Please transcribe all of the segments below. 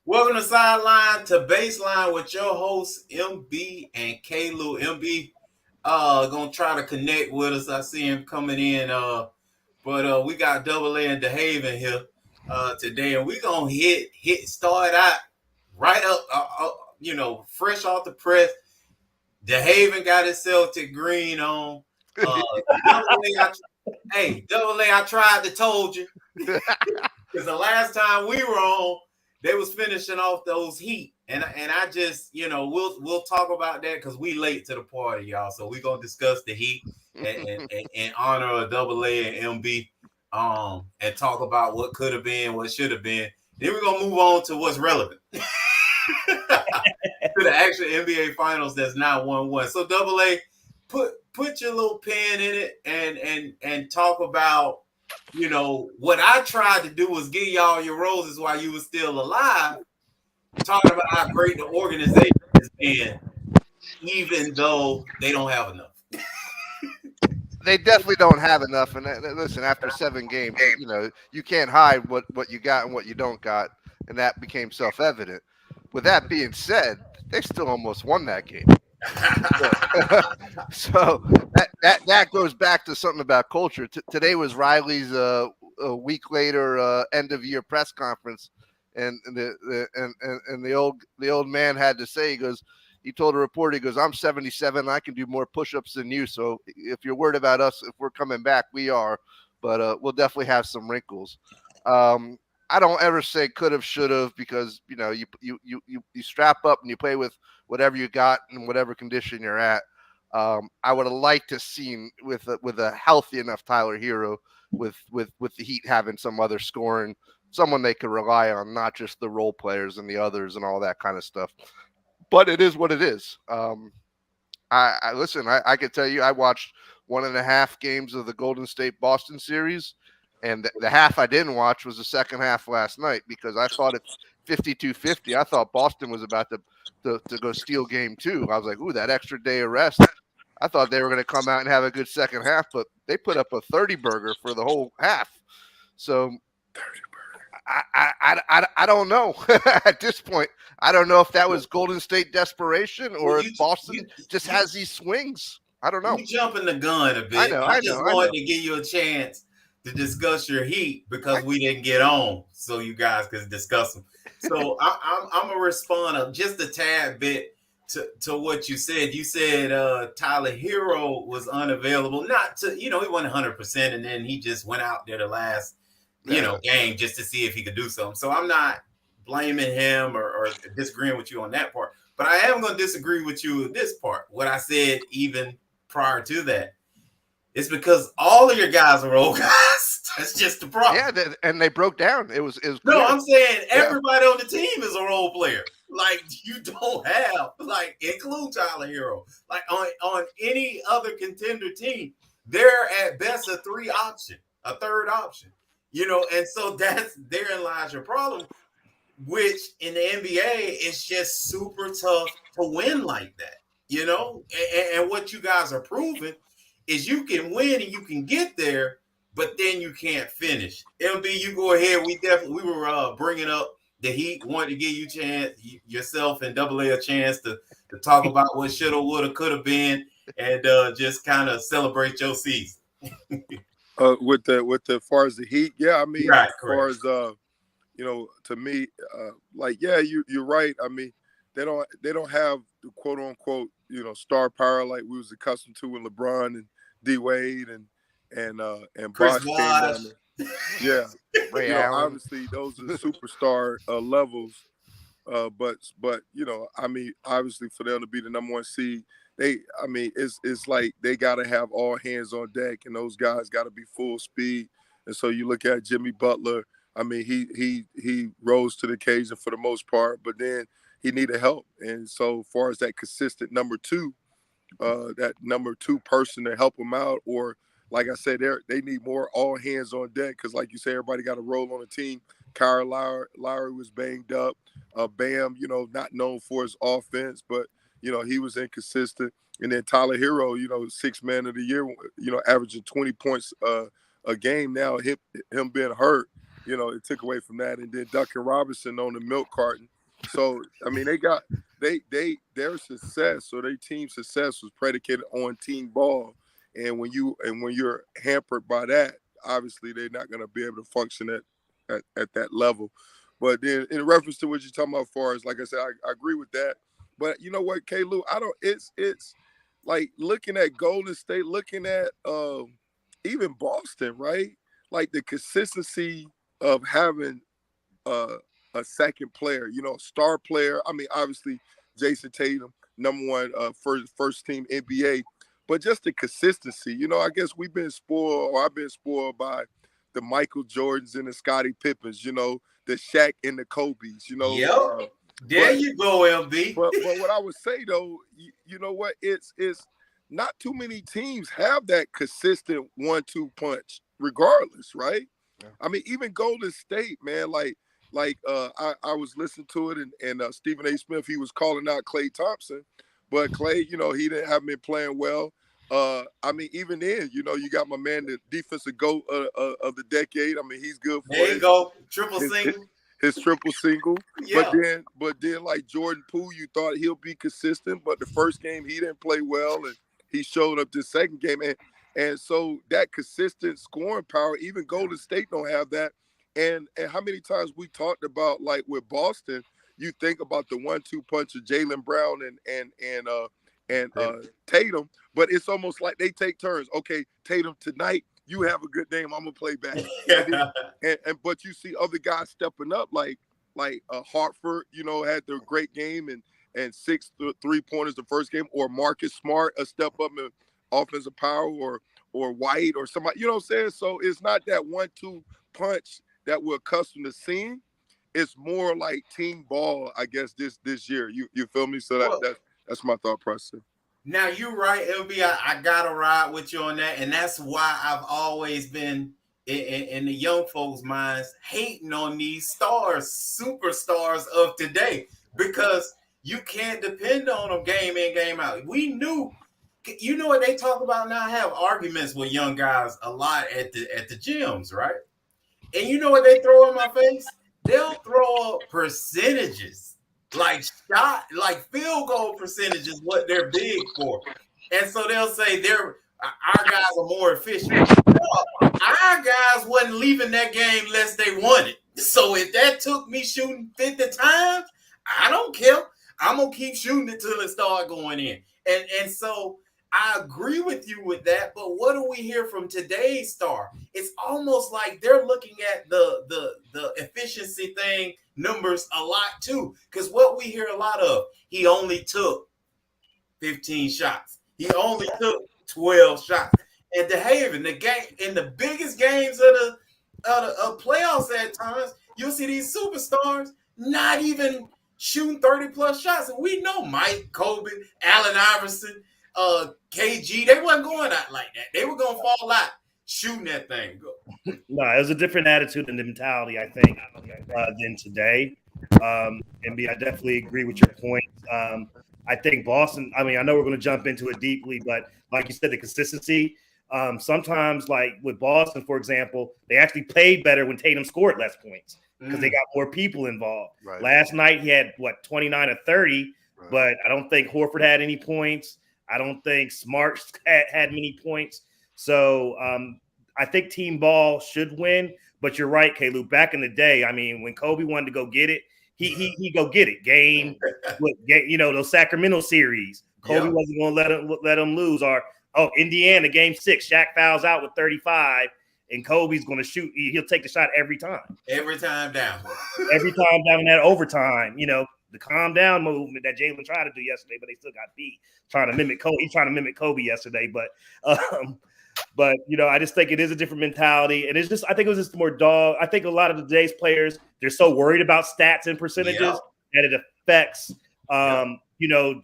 Welcome to Sideline to Baseline with your hosts MB and K. Lou. MB gonna try to connect with us. I see him coming in. But we got Double A and DeHaven here today, and we gonna start out right up. Fresh off the press. DeHaven got his Celtic green on. Uh, Double A, Double A, I tried to told you. Because the last time we were on, they was finishing off those Heat, and I just we'll talk about that because we late to the party, y'all. So we gonna discuss the Heat and honor of Double A and MB, and talk about what could have been, what should have been. Then we're gonna move on to what's relevant to the actual NBA Finals that's not 1-1. So Double A, put your little pen in it and talk about what I tried to do was give y'all your roses while you were still alive, talking about how great the organization has been, even though they don't have enough. They definitely don't have enough. And listen, after 7 games, you can't hide what you got and what you don't got, and that became self-evident. With that being said, they still almost won that game. So that goes back to something about culture. Today was Riley's a week later end of year press conference, and the old man had to say, he told a reporter, he goes, I'm 77, I can do more push-ups than you. So if you're worried about us, if we're coming back, we are, but we'll definitely have some wrinkles. I don't ever say could have, should have, because you strap up and you play with whatever you got in whatever condition you're at. I would have liked to seen with a healthy enough Tyler Hero, with the Heat having some other scoring, someone they could rely on, not just the role players and the others and all that kind of stuff. But it is what it is. I listen. I can tell you, I watched 1.5 games of the Golden State Boston series, and the half I didn't watch was the second half last night, because I thought at 52-50, I thought Boston was about to go steal game 2. I was like, ooh, that extra day of rest. I thought they were going to come out and have a good second half, but they put up a 30 burger for the whole half. So I don't know at this point. I don't know if that was Golden State desperation or if Boston just has these swings. I don't know. You jumping the gun a bit. I just wanted to give you a chance to discuss your Heat because we didn't get on, so you guys could discuss them. So I'm gonna respond just a tad bit to what you said. You said Tyler Hero was unavailable, not to he wasn't 100%, and then he just went out there the last game just to see if he could do something. So I'm not blaming him or disagreeing with you on that part, but I am going to disagree with you in this part. What I said even prior to that, it's because all of your guys are old guys. That's just the problem. Yeah, and they broke down. It was no. I'm saying everybody on the team is a role player. Like, you don't have, like, include Tyler Hero. Like, on any other contender team, they're at best a third option. And so therein lies your problem, which in the NBA is just super tough to win like that. And what you guys are proving is you can win and you can get there, but then you can't finish. MB, you go ahead. We were bringing up the Heat, wanted to give you yourself and Double A a chance to talk about what shoulda, woulda, coulda been, and just kind of celebrate your season. With the far as the Heat, yeah, I mean, right, as far as to me, you're right. I mean, they don't have the quote unquote star power like we was accustomed to with LeBron and D Wade and Chris Bosh came down there. Yeah, obviously those are superstar levels. But I mean, obviously for them to be the number 1 seed, it's like they got to have all hands on deck, and those guys got to be full speed. And so you look at Jimmy Butler. I mean, he rose to the occasion for the most part, but then he needed help. And so, far as that consistent number 2, that number 2 person to help him out, or like I said, they need more all hands on deck, because, like you say, everybody got a role on the team. Kyle Lowry was banged up. Bam, not known for his offense, but he was inconsistent. And then Tyler Hero, 6th man of the year, averaging 20 points a game now. Him being hurt, it took away from that. And then Duncan Robinson on the milk carton. So I mean, their success or their team success was predicated on team ball. And when you're hampered by that, obviously they're not going to be able to function at that level. But then in reference to what you're talking about, as far as, like I said, I agree with that. But you know what, K. Lou, I don't. It's like looking at Golden State, looking at even Boston, right? Like the consistency of having uh, a second player, a star player. I mean, obviously Jason Tatum, number one first team NBA, but just the consistency. I guess we've been spoiled, or I've been spoiled by the Michael Jordans and the Scottie Pippens, the Shaq and the Kobe's, Yep. There you go, MB. But what I would say though, you know what? It's not too many teams have that consistent 1-2 punch, regardless, right? Yeah. I mean, even Golden State, man, I was listening to it, and Stephen A. Smith, he was calling out Klay Thompson, but Klay, he haven't been playing well. I mean, even then, you got my man, the defensive GOAT of the decade. I mean, he's good for it. There you go, triple single. His triple single. Yeah. But then like Jordan Poole, you thought he'll be consistent, but the first game he didn't play well, and he showed up the second game. And so that consistent scoring power, even Golden State don't have that. And how many times we talked about, like with Boston, you think about the 1-2 punch of Jaylen Brown and Tatum, but it's almost like they take turns. Okay, Tatum, tonight you have a good game, I'm gonna play back. But you see other guys stepping up, like Hartford, had their great game and 6 3-pointers the first game, or Marcus Smart a step up in offensive power, or White or somebody, you know what I'm saying? So it's not that 1-2 punch that we're accustomed to seeing. It's more like team ball, I guess, this year. You feel me? So that's my thought process. Now you're right, LB. I gotta ride with you on that, and that's why I've always been in the young folks' minds hating on these superstars of today, because you can't depend on them game in, game out. We knew, what they talk about now. I have arguments with young guys a lot at the gyms, right? And you know what they throw in my face? They'll throw up percentages. Like field goal percentages, what they're big for. And so they'll say our guys are more efficient. No, our guys wasn't leaving that game unless they wanted. So if that took me shooting 50 times, I don't care. I'm gonna keep shooting it till it start going in. And so I agree with you with that, but what do we hear from today's star? It's almost like they're looking at the efficiency thing numbers a lot too, because what we hear a lot of, he only took 15 shots, he only took 12 shots. And DeHaven, the game in the biggest games of playoffs at times, you'll see these superstars not even shooting 30 plus shots. And we know Mike, Kobe, Allen Iverson, KG, they wasn't going out like that. They were gonna fall out shooting that thing. No, it was a different attitude and mentality, I think, than today. And I definitely agree with your point. I think Boston, I mean, I know we're going to jump into it deeply, but like you said, the consistency, sometimes like with Boston, for example, they actually played better when Tatum scored less points because they got more people involved. Right. Last night he had, 29 or 30, right, but I don't think Horford had any points. I don't think Smart had many points. So I think team ball should win. But you're right, K-Lou. Back in the day, I mean, when Kobe wanted to go get it, he go get it. Game, those Sacramento series. Kobe wasn't going to let him lose. Or Indiana game 6, Shaq fouls out with 35, and Kobe's going to shoot. He'll take the shot every time. Every time down. Every time down in that overtime. The calm down movement that Jalen tried to do yesterday, but they still got beat. Trying to mimic Kobe. He's trying to mimic Kobe yesterday, but I just think it is a different mentality, and I think it was just more dog. I think a lot of today's players, they're so worried about stats and percentages that it affects,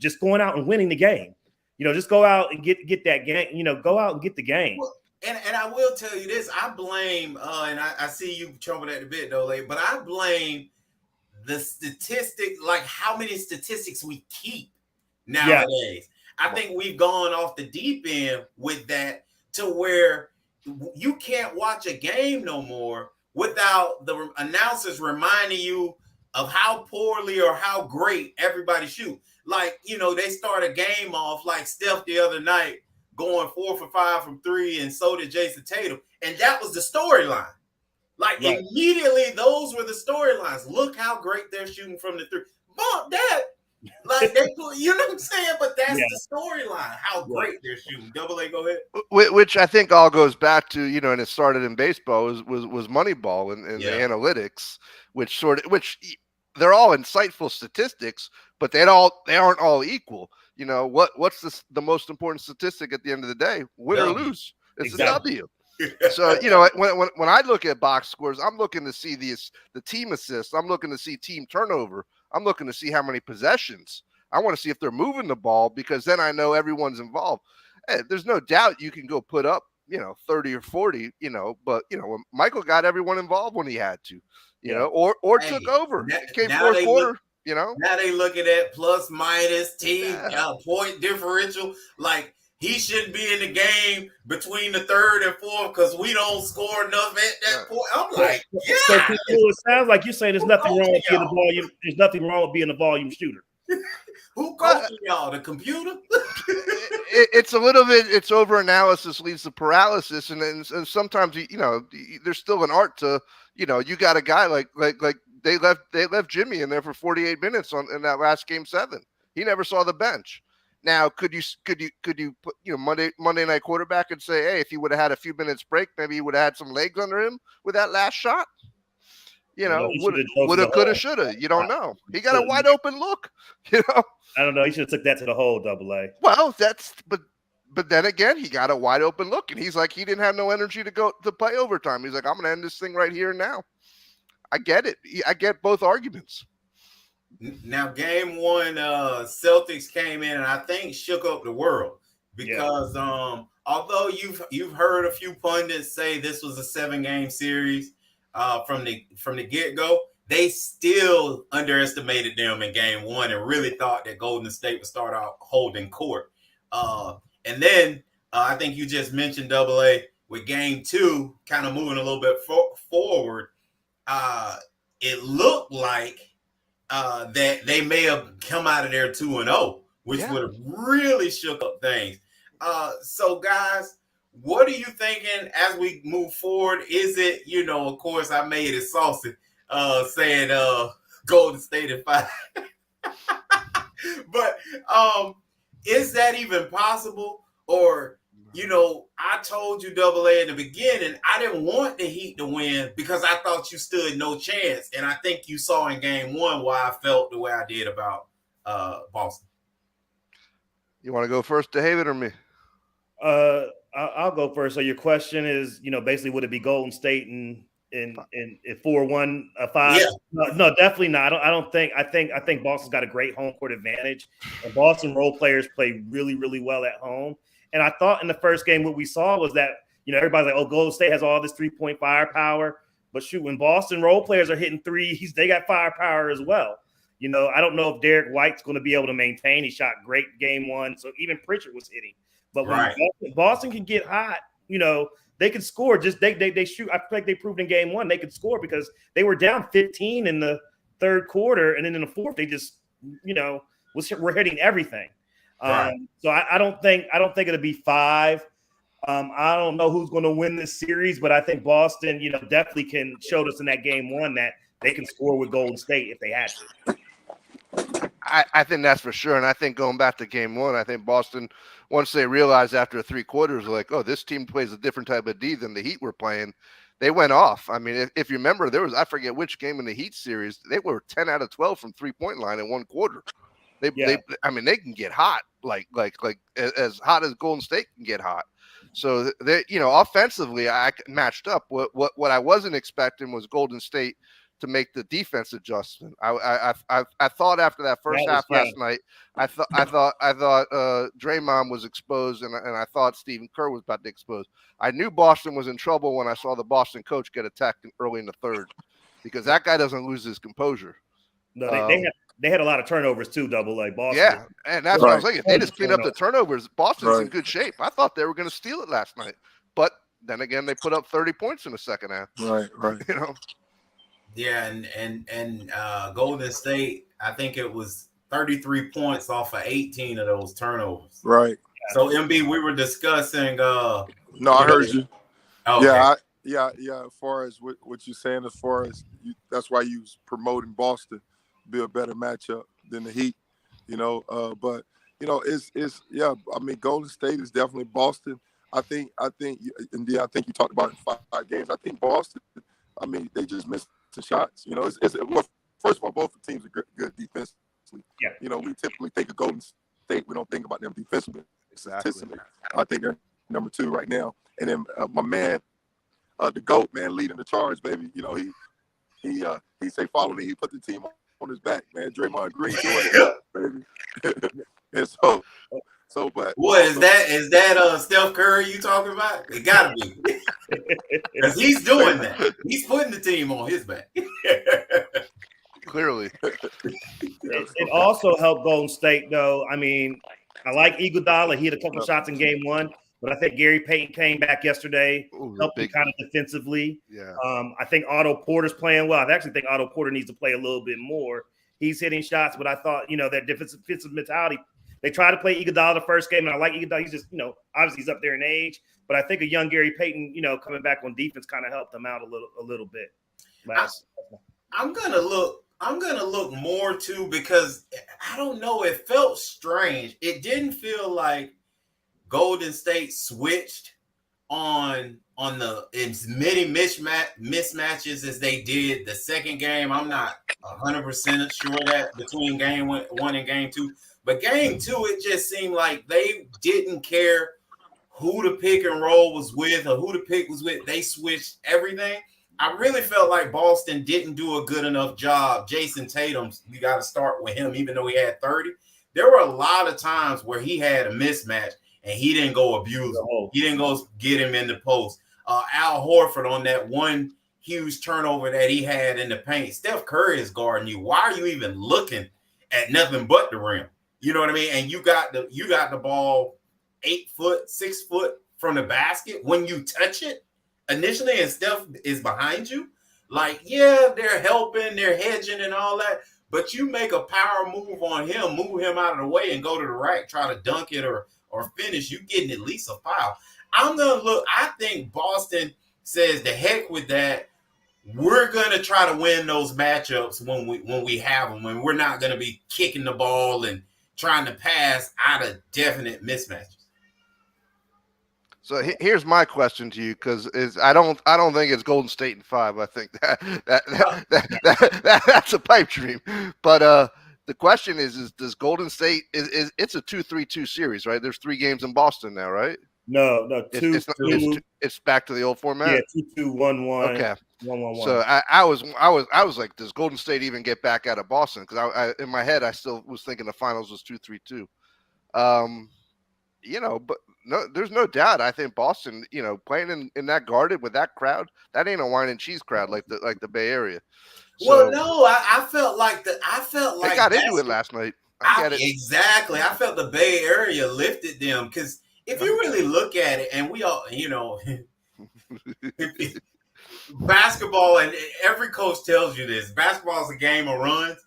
just going out and winning the game. Just go out and get that game. Go out and get the game. Well, and I will tell you this: I blame, and I see you chomping at the bit though, but I blame the statistic, like how many statistics we keep nowadays. I think we've gone off the deep end with that to where you can't watch a game no more without the announcers reminding you of how poorly or how great everybody shoot. Like, they start a game off like Steph the other night going 4 for 5 from 3, and so did Jason Tatum. And that was the storyline. Like, right. Immediately, those were the storylines. Look how great they're shooting from the 3. Bump that. Like, you know what I'm saying? But that's the storyline, how great they're shooting. Double A, go ahead. Which I think all goes back to, and it started in baseball, was Moneyball and the analytics, which they're all insightful statistics, but they aren't all equal. What's the most important statistic at the end of the day? Win or lose. It's a W. So, when I look at box scores, I'm looking to see the team assists. I'm looking to see team turnover. I'm looking to see how many possessions. I want to see if they're moving the ball, because then I know everyone's involved. Hey, there's no doubt you can go put up, 30 or 40, but, Michael got everyone involved when he had to, or took over. It came fourth quarter. Now they looking at plus minus team point differential. Like, he shouldn't be in the game between the third and fourth because we don't score enough at that point. I'm like, So it sounds like you're saying there's nothing wrong with being the volume. There's nothing wrong with being a volume shooter. Who coaching y'all? The computer? It's a little bit. It's over analysis leads to paralysis, and sometimes there's still an art to you got a guy like they left Jimmy in there for 48 minutes in that last Game 7. He never saw the bench. Now, could you put Monday night quarterback and say, hey, if he would have had a few minutes break, maybe he would have had some legs under him with that last shot? Woulda, coulda, shoulda. You don't know. He got a wide open look. I don't know. He should have took that to the hole, Double A. Well, but then again, he got a wide open look, and he's like, he didn't have no energy to play overtime. He's like, I'm gonna end this thing right here and now. I get it. I get both arguments. Now, Game 1, Celtics came in and I think shook up the world because although you've heard a few pundits say this was a 7-game series from the get-go, they still underestimated them in Game 1 and really thought that Golden State would start out holding court. And then I think you just mentioned Double A with Game 2 kind of moving a little bit forward. It looked like that they may have come out of there 2-0, which would have really shook up things. So, guys, what are you thinking as we move forward? Is it, of course, I made it saucy, saying Golden State at 5. But is that even possible? Or, I told you, Double A, in the beginning, I didn't want the Heat to win because I thought you stood no chance. And I think you saw in Game 1 why I felt the way I did about Boston. You want to go first, David, or me? I'll go first. So your question is, basically, would it be Golden State in 4-1, 5? Yeah. No, definitely not. I think Boston's got a great home court advantage, and Boston role players play really, really well at home. And I thought in the first game what we saw was that, everybody's like, oh, Golden State has all this 3-point firepower. But shoot, when Boston role players are hitting threes, they got firepower as well. I don't know if Derek White's going to be able to maintain. He shot great Game 1, so even Pritchard was hitting. But when Boston can get hot, they can score. Just they shoot. I feel like they proved in Game 1 they could score because they were down 15 in the third quarter, and then in the fourth they just were hitting everything. So I don't think it'll be 5. I don't know who's going to win this series, but I think Boston, definitely can show us in that Game 1 that they can score with Golden State if they had to. I think that's for sure. And I think going back to Game 1, I think Boston, once they realized after 3 quarters, like, oh, this team plays a different type of D than the Heat were playing, they went off. I mean, if you remember, I forget which game in the Heat series, they were 10 out of 12 from 3-point line in 1 quarter. They can get hot, like as hot as Golden State can get hot. So they, offensively, I matched up. What I wasn't expecting was Golden State to make the defense adjustment. I thought after that first half last night, I thought Draymond was exposed, and I thought Stephen Kerr was about to expose. I knew Boston was in trouble when I saw the Boston coach get attacked early in the third, because that guy doesn't lose his composure. No, they had a lot of turnovers too, Double A. Boston. Yeah, and that's what I was like. If they just clean up the turnovers, Boston's in good shape. I thought they were going to steal it last night, but then again, they put up 30 points in the second half. Right. You know. Yeah, and Golden State, I think it was 33 points off of 18 of those turnovers. Right. So MB, we were discussing. No, I heard you. Okay. Yeah. As far as what you're saying, as far as that's why you was promoting Boston, be a better matchup than the Heat. You know, but you know, it's yeah. I mean, Golden State is definitely Boston. I think, and I think you talked about it in 5 games. I think Boston. I mean, they just missed the shots. You know, well, first of all, both the teams are good defensively. Yeah. You know, we typically think of Golden State. We don't think about them defensively. Exactly. I think they're number 2 right now. And then my man, the GOAT man, leading the charge, baby. You know, he say follow me. He put the team on his back, man. Draymond Green doing it, baby. And but what is that? Is that Steph Curry you talking about? It gotta be, because he's doing that. He's putting the team on his back. Clearly. It also helped Golden State, though. I mean, I like Iguodala. He had a couple of shots in game 1, but I think Gary Payton came back yesterday, helped him kind of defensively. Yeah. I think Otto Porter's playing well. I actually think Otto Porter needs to play a little bit more. He's hitting shots, but I thought, you know, that defensive mentality. They tried to play Iguodala the first game, and I like Iguodala. He's just, you know, obviously he's up there in age, but I think a young Gary Payton, you know, coming back on defense kind of helped him out a little bit. I'm gonna look more too, because I don't know. It felt strange. It didn't feel like Golden State switched on the as many mismatches as they did the second game. I'm not 100% sure that between game 1 and game 2, but game 2 it just seemed like they didn't care who the pick and roll was with or who the pick was with. They switched everything. I really felt like Boston didn't do a good enough job. Jason Tatum, you got to start with him, even though he had 30. There were a lot of times where he had a mismatch and he didn't go abuse him. He didn't go get him in the post. Al Horford on that one huge turnover that he had in the paint. Steph Curry is guarding you. Why are you even looking at nothing but the rim? You know what I mean? And you got the ball 8 foot, 6 foot from the basket when you touch it initially, and Steph is behind you. Like, yeah, they're helping, they're hedging and all that, but you make a power move on him, move him out of the way and go to the rack, try to dunk it or finish, you getting at least a foul. I think Boston says the heck with that. We're gonna try to win those matchups when we have them, when we're not gonna be kicking the ball and trying to pass out of definite mismatches. So here's my question to you, because I don't think it's Golden State in 5. I think that's a pipe dream. But the question is does Golden State is it's a 2-3-2 series, right? There's 3 games in Boston now, right? No, it's back to the old format. Yeah, 2-2-1-1. Okay. 1-1-1. So I was like, does Golden State even get back out of Boston? Because I in my head I still was thinking the finals was 2-3-2. You know, but no, there's no doubt. I think Boston, you know, playing in that Garden with that crowd, that ain't a wine and cheese crowd like the Bay Area. So, well, no, I felt like they got into it last night. I get it. Exactly. I felt the Bay Area lifted them, because if you really look at it, and we all, you know, basketball, and every coach tells you this, basketball is a game of runs,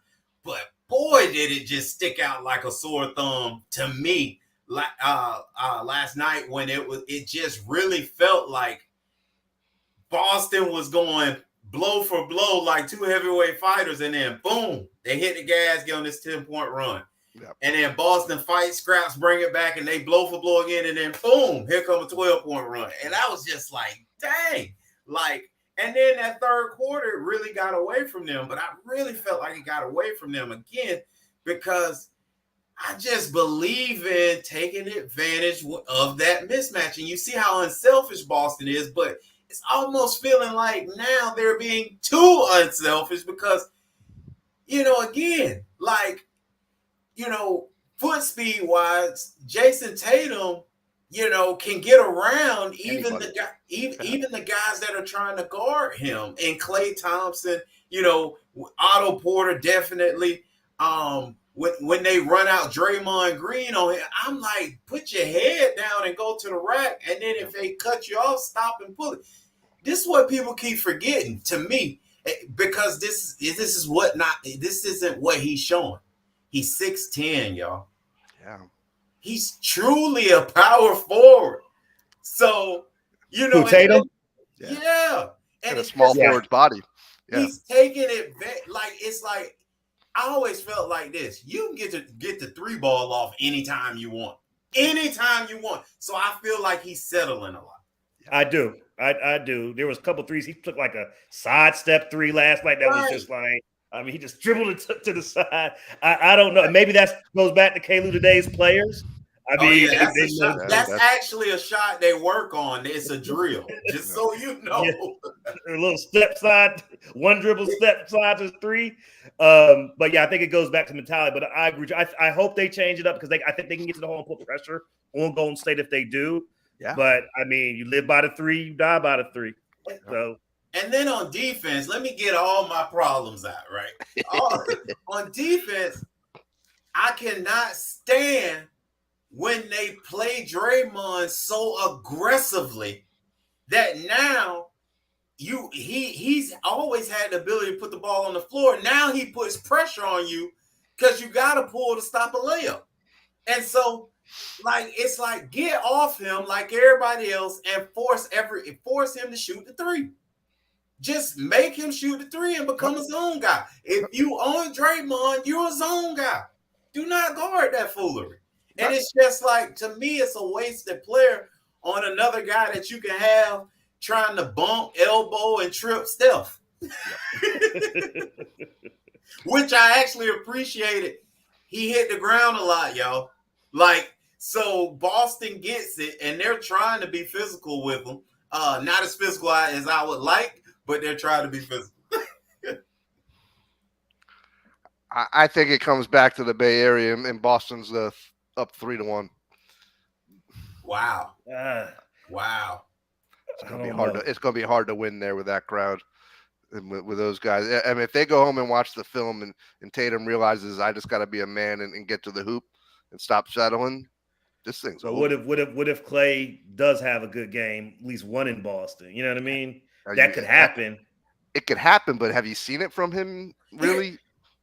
but boy, did it just stick out like a sore thumb to me. Last night when it just really felt like Boston was going blow for blow like 2 heavyweight fighters, and then boom, they hit the gas, get on this 10-point run. Yep. And then Boston fights, scraps, bring it back, and they blow for blow again, and then boom, here comes a 12-point run. And I was just like, dang. Like, and then that third quarter really got away from them, but I really felt like it got away from them again, because I just believe in taking advantage of that mismatch. And you see how unselfish Boston is, but it's almost feeling like now they're being too unselfish, because, you know, again, like, you know, foot speed wise, Jason Tatum, you know, can get around even the guys that are trying to guard him, and Klay Thompson, you know, Otto Porter definitely. when they run out Draymond Green on him, I'm like, put your head down and go to the rack. And then if they cut you off, stop and pull it. This is what people keep forgetting to me, because this isn't what he's showing. He's 6'10", y'all. Yeah. He's truly a power forward. So, Tatum? Yeah. And a small forward's body. Yeah. He's taking it back. It's like, I always felt like this. You can get the three ball off anytime you want. Anytime you want. So I feel like he's settling a lot. I do. I do. There was a couple threes. He took like a sidestep three last night. That was just like, he just dribbled it to the side. I don't know. Maybe that goes back to Kalu today's players. That's actually a shot they work on. It's a drill, just so you know. Yeah. A little step side, one dribble step side to three. But yeah, I think it goes back to mentality. But I agree. I hope they change it up, because I think they can get to the hole and put pressure on Golden State if they do. Yeah. But you live by the three, you die by the three. So. And then on defense, let me get all my problems out, right? On defense, I cannot stand when they play Draymond so aggressively that now he's always had the ability to put the ball on the floor. Now he puts pressure on you because you got to pull to stop a layup. And so, it's like, get off him like everybody else and force him to shoot the three. Just make him shoot the three and become a zone guy. If you own Draymond, you're a zone guy. Do not guard that foolery. And it's just like, to me, it's a wasted player on another guy that you can have trying to bump, elbow, and trip Steph. Which I actually appreciated. He hit the ground a lot, y'all. So Boston gets it, and they're trying to be physical with him. Not as physical as I would like, but they're trying to be physical. I think it comes back to the Bay Area, and Boston's up 3-1. Wow. Wow. It's gonna be hard. It's gonna be hard to win there with that crowd and with those guys. I mean, if they go home and watch the film and Tatum realizes, I just got to be a man and get to the hoop and stop settling, this thing's so over. What if Clay does have a good game, at least one in Boston? You know what I mean? That could happen. It could happen, but have you seen it from him really?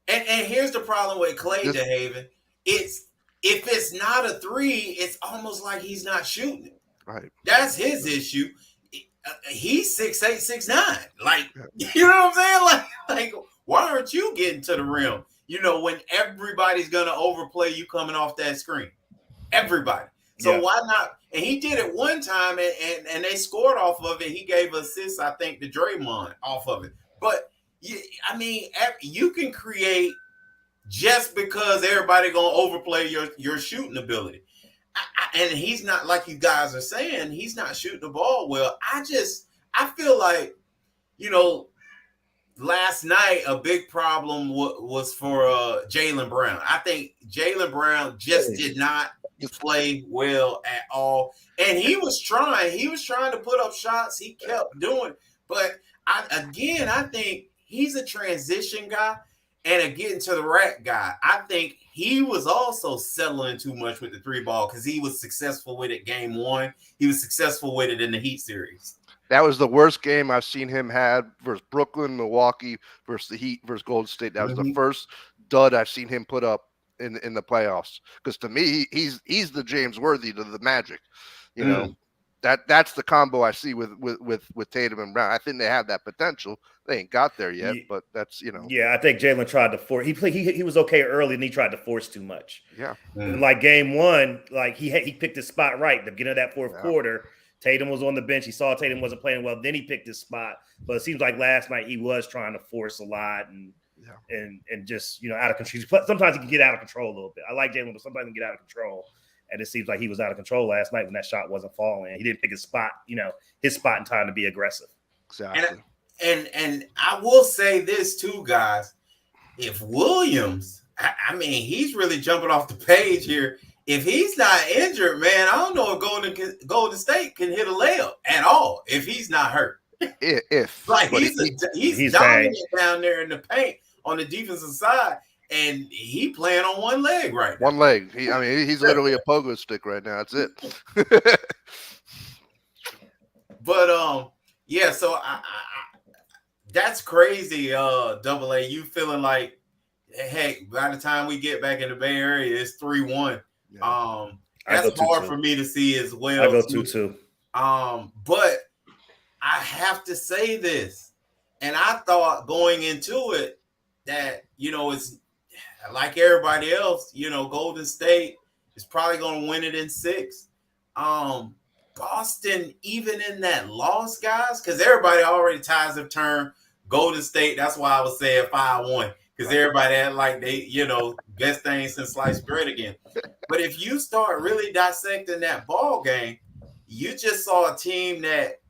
And here's the problem with Clay, DeHaven. If it's not a three, it's almost like he's not shooting it. Right. That's his issue. He's 6'8", 6'9". You know what I'm saying? Like, why aren't you getting to the rim? When everybody's gonna overplay you coming off that screen. Everybody. So why not? And he did it one time, and they scored off of it. He gave assists, I think, to Draymond off of it. But you can create just because everybody gonna overplay your shooting ability. And he's not, like you guys are saying, he's not shooting the ball well. I feel like, last night a big problem was for Jaylen Brown. I think Jaylen Brown just did not play well at all. And he was trying to put up shots. He kept doing, but I think he's a transition guy and a getting to the rack guy. I think he was also settling too much with the three ball because he was successful with it game one. He was successful with it in the Heat series. That was the worst game I've seen him had versus Brooklyn, Milwaukee, versus the Heat, versus Golden State. That was the first dud I've seen him put up in the playoffs. Because to me, he's the James Worthy to the Magic. That's the combo I see with Tatum and Brown. I think they have that potential. They ain't got there yet, but that's Yeah, I think Jaylen tried to force. He was okay early, and he tried to force too much. Yeah, like game one, he picked his spot right at the beginning of that fourth quarter. Tatum was on the bench. He saw Tatum wasn't playing well. Then he picked his spot. But it seems like last night he was trying to force a lot and just out of control. Sometimes he can get out of control a little bit. I like Jaylen, but sometimes he can get out of control. And it seems like he was out of control last night when that shot wasn't falling. He didn't pick his spot, his spot in time to be aggressive. Exactly. And I will say this too, guys. If Williams, he's really jumping off the page here. If he's not injured, man, I don't know if Golden State can hit a layup at all if he's not hurt. He's he's dominant down there in the paint on the defensive side. and he playing on one leg right now. One leg. He's literally a pogo stick right now. That's it. But yeah. So I that's crazy. Double A, you feeling like, heck, by the time we get back in the Bay Area, it's 3-1. Yeah. That's hard for me to see as well. I go 2-2. But I have to say this, and I thought going into it that, it's like everybody else, Golden State is probably going to win it in 6. Boston, even in that loss, guys, because everybody already ties their turn Golden State. That's why I was saying 5-1, because everybody had like they, best thing since sliced bread again. But if you start really dissecting that ball game, you just saw a team that,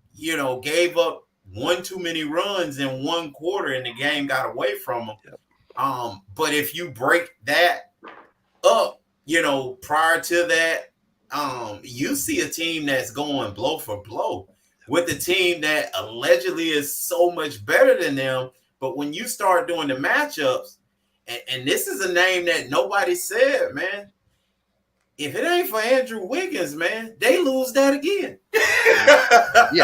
gave up one too many runs in one quarter and the game got away from them. Yep. But if you break that up, prior to that, you see a team that's going blow for blow with a team that allegedly is so much better than them. But when you start doing the matchups, and this is a name that nobody said, man, if it ain't for Andrew Wiggins, man, they lose that again. He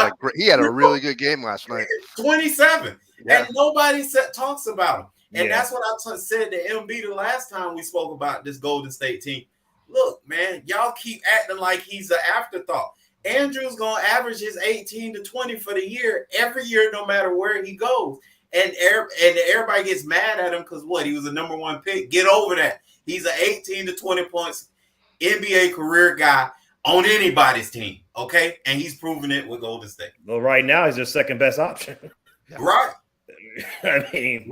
had a really good game last night. 27. Yeah. And nobody talks about him. And that's what I said to MB the last time we spoke about this Golden State team. Look, man, y'all keep acting like he's an afterthought. Andrew's going to average his 18 to 20 for the year, every year, no matter where he goes. And everybody gets mad at him because he was a number 1 pick. Get over that. He's an 18 to 20 points NBA career guy on anybody's team, okay? And he's proving it with Golden State. Well, right now he's their second best option. Right. He,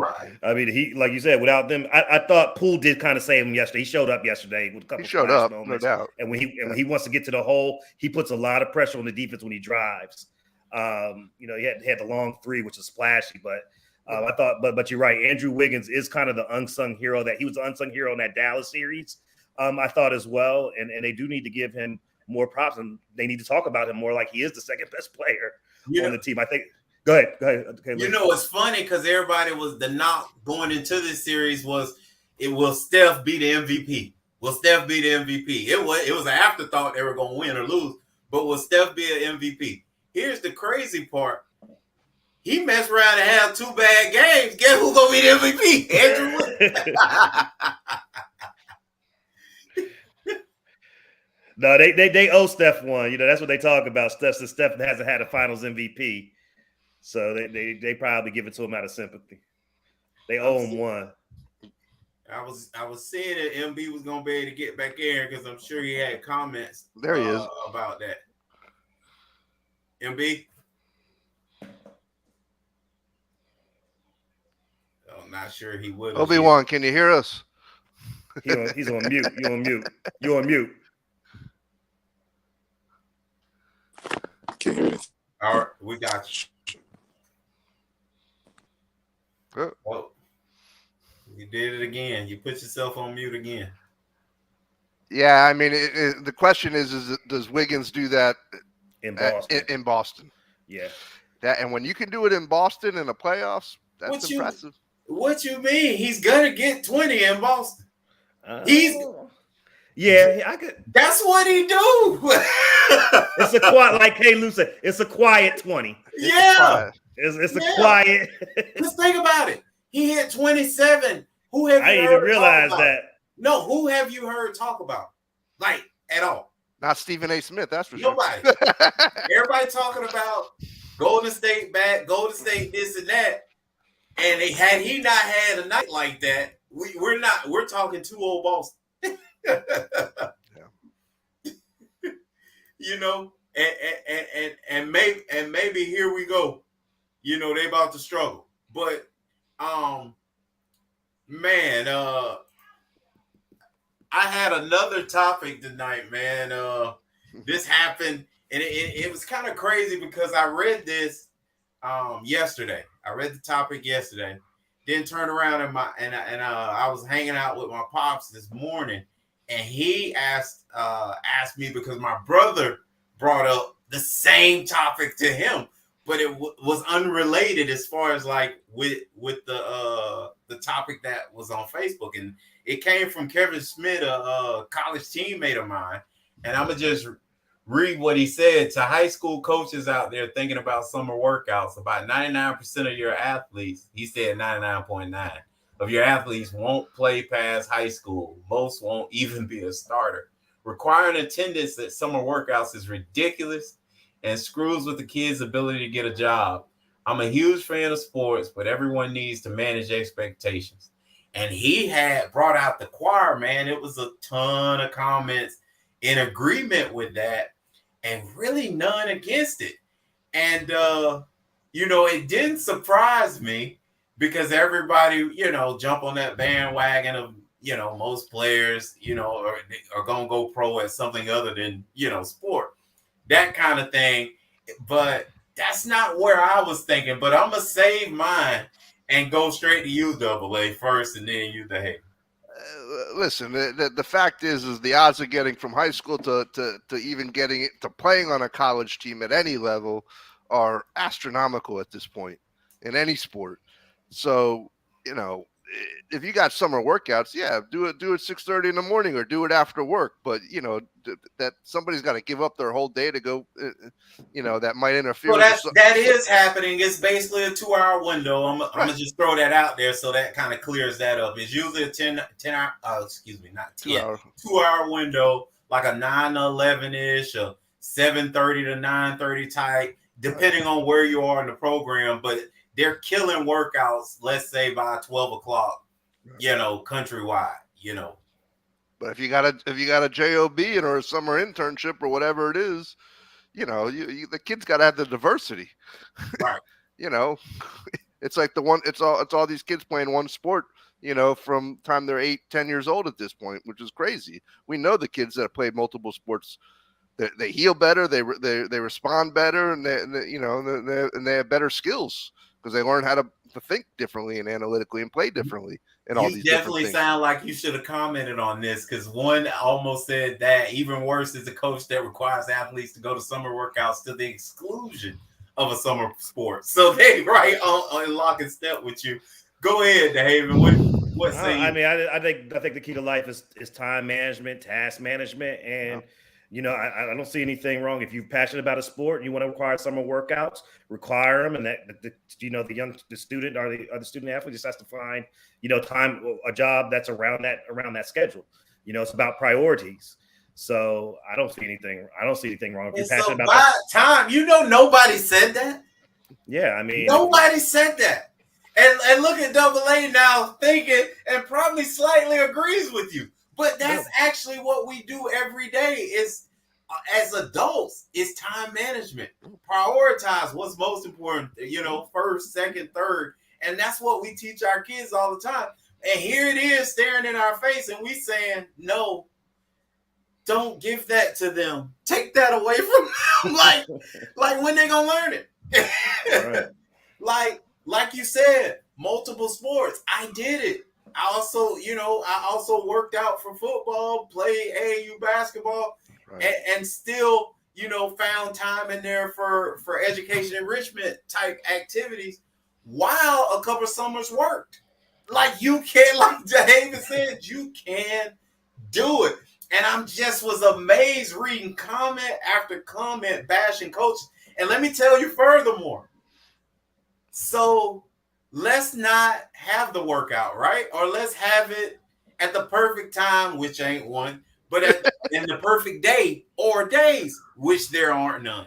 like you said, without them, I thought Poole did kind of save him yesterday. He showed up yesterday with a couple of moments. No doubt. And when he wants to get to the hole, he puts a lot of pressure on the defense when he drives. He had the long 3, which is splashy, but I thought, but you're right. Andrew Wiggins is kind of the unsung hero that he was the unsung hero in that Dallas series. I thought as well, and they do need to give him more props, and they need to talk about him more like he is the second best player on the team. I think. Go ahead. Okay, it's funny because everybody was the knock going into this series was will Steph be the MVP? Will Steph be the MVP? It was an afterthought they were going to win or lose, but will Steph be an MVP? Here's the crazy part. He messed around and had 2 bad games. Guess who's going to be the MVP? Andrew Wiggins. No, they owe Steph one. That's what they talk about. Steph hasn't had a Finals MVP, so they probably give it to him out of sympathy. They owe him one. I was seeing that MB was gonna be able to get back in because I'm sure he had comments. There he is about that. MB. I'm not sure he would. Obi-Wan, can you hear us? He's on mute. You're on mute. All right, we got you. Oh, you did it again. You put yourself on mute again. Yeah, the question is does Wiggins do that in Boston? In Boston? Yeah. And when you can do it in Boston in the playoffs, that's impressive. What you mean? He's gonna get 20 in Boston. Yeah, I could. That's what he do. It's a quiet, like Lou said. It's a quiet 20. Yeah, it's a quiet. Just think about it. He hit 27. Who have I you didn't even realize that. No, who have you heard talk about? Like at all? Not Stephen A. Smith. That's for Nobody. sure. Everybody talking about Golden State back, Golden State this and that. And had he not had a night like that, we're talking 2 old Boston. And maybe here we go. They about to struggle. But man, I had another topic tonight, man. This happened, and it was kind of crazy because I read this yesterday. I read the topic yesterday. Then turned around and I was hanging out with my pops this morning, and he asked me because my brother brought up the same topic to him, but it was unrelated as far as like with the the topic that was on Facebook, and it came from Kevin Smith, a college teammate of mine. And I'm gonna just read what he said to high school coaches out there thinking about summer workouts. About 99% of your athletes, he said 99.9 of your athletes won't play past high school. Most won't even be a starter. Requiring attendance at summer workouts is ridiculous and screws with the kids' ability to get a job. I'm a huge fan of sports, but everyone needs to manage expectations. And he had brought out the choir, man. It was a ton of comments in agreement with that, and really none against it. And, it didn't surprise me because everybody, jump on that bandwagon of, most players, are going to go pro at something other than, sport, that kind of thing. But that's not where I was thinking. But I'm going to save mine and go straight to UAA first and then UAA. Listen, the fact is the odds of getting from high school to even getting it to playing on a college team at any level are astronomical at this point in any sport. So, if you got summer workouts, yeah, do it 6:30 in the morning or do it after work. But that somebody's got to give up their whole day to go, that might interfere. Well, that is happening. It's basically a 2-hour window. I'm gonna just throw that out there so that kind of clears that up. It's usually a 10 hour, not 10, 2-hour window, like a 9 to 11-ish or 7:30 to 9:30 type, depending on where you are in the program. But they're killing workouts, let's say by 12 o'clock, countrywide, But if you got a job or a summer internship or whatever it is, the kids got to have the diversity. Right. It's like it's all these kids playing one sport, from time they're 8-10 years old at this point, which is crazy. We know the kids that have played multiple sports, they heal better, they respond better, and they have better skills because they learn how to think differently and analytically and play differently. And all these definitely things. Sound like you should have commented on this, because one almost said that even worse is a coach that requires athletes to go to summer workouts to the exclusion of a summer sport. So they right on lock and step with you. Go ahead, DeHaven. What say you? I mean, I think the key to life is time management, task management, and I don't see anything wrong if you're passionate about a sport and you want to require summer workouts, require them, and that the student or the student athlete just has to find a job that's around that schedule. It's about priorities. So I don't see anything wrong if you're passionate about that. Time. Nobody said that. Yeah, I mean, nobody said that. And look at AA now thinking and probably slightly agrees with you. But that's actually what we do every day is as adults is time management. Prioritize what's most important, first, second, third. And that's what we teach our kids all the time. And here it is staring in our face and we saying, no, don't give that to them. Take that away from them. like when they gonna learn it. Right. Like you said, multiple sports. I did it. I also worked out for football, played AAU basketball, and still, found time in there for education enrichment type activities while a couple of summers worked. Like you can, like David said, you can do it. And I'm just was amazed reading comment after comment bashing coaches. And let me tell you furthermore. So let's not have the workout, right? Or let's have it at the perfect time, which ain't one, but in the perfect day or days, which there aren't none.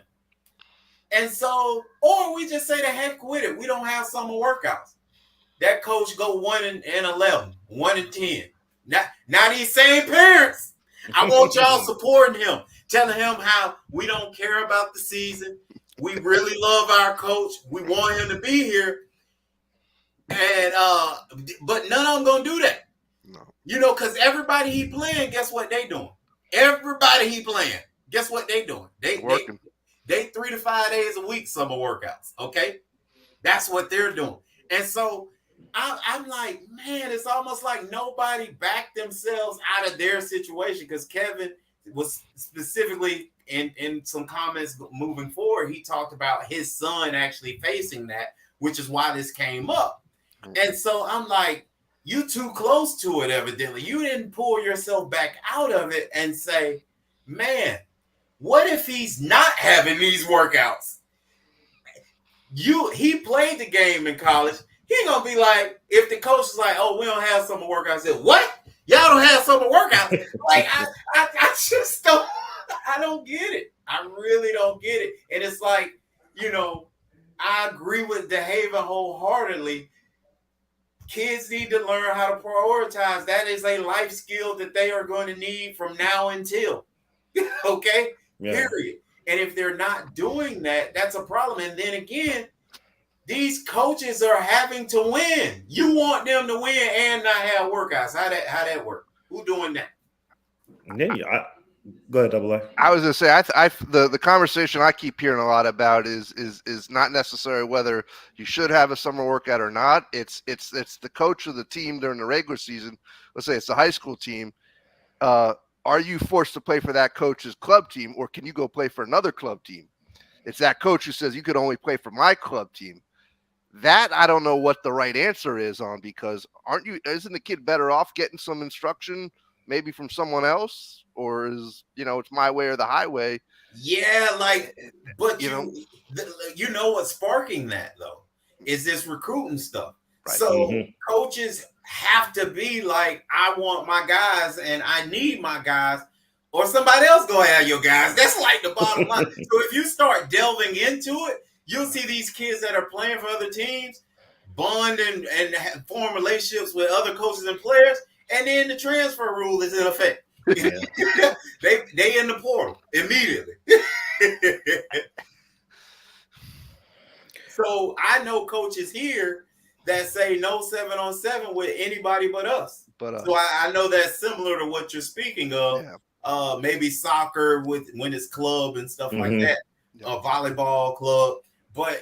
And so, or we just say the heck with it. We don't have summer workouts. That coach go 1-11, 1-10. Now these same parents, I want y'all supporting him, telling him how we don't care about the season. We really love our coach. We want him to be here. And but none of them gonna do that. No. Because everybody he playing, guess what they doing? Everybody he playing, guess what they doing? They 3 to 5 days a week summer workouts. Okay, that's what they're doing. And so I'm like, man, it's almost like nobody backed themselves out of their situation, because Kevin was specifically in some comments moving forward. He talked about his son actually facing that, which is why this came up. And so I'm like, you too close to it, evidently. You didn't pull yourself back out of it and say, man, what if he's not having these workouts? He played the game in college. He gonna be like, if the coach is like, oh, we don't have summer workouts, I said, what? Y'all don't have summer workouts? Like, I just don't, I don't get it. I really don't get it. And it's like, I agree with DeHaven wholeheartedly. Kids need to learn how to prioritize. That is a life skill that they are going to need from now until. Okay? Yeah. Period. And if they're not doing that, that's a problem. And then again, these coaches are having to win. You want them to win and not have workouts. How that work? Who doing that? Yeah, go ahead, Double A. I was gonna say, the conversation I keep hearing a lot about is not necessarily whether you should have a summer workout or not. It's the coach of the team during the regular season. Let's say it's the high school team. Are you forced to play for that coach's club team, or can you go play for another club team? It's that coach who says you could only play for my club team. That I don't know what the right answer is on, because isn't the kid better off getting some instruction maybe from someone else, or is, it's my way or the highway? Yeah, but you know what's sparking that though is this recruiting stuff. Right. So coaches have to be like, I want my guys and I need my guys, or somebody else gonna have your guys. That's like the bottom line. So if you start delving into it, you'll see these kids that are playing for other teams bond and form relationships with other coaches and players, and then the transfer rule is in effect. Yeah. they in the portal immediately. So I know coaches here that say no 7-on-7 with anybody but us. So I know that's similar to what you're speaking of. Yeah. Maybe soccer when it's club and stuff like that. Yeah. Volleyball club. But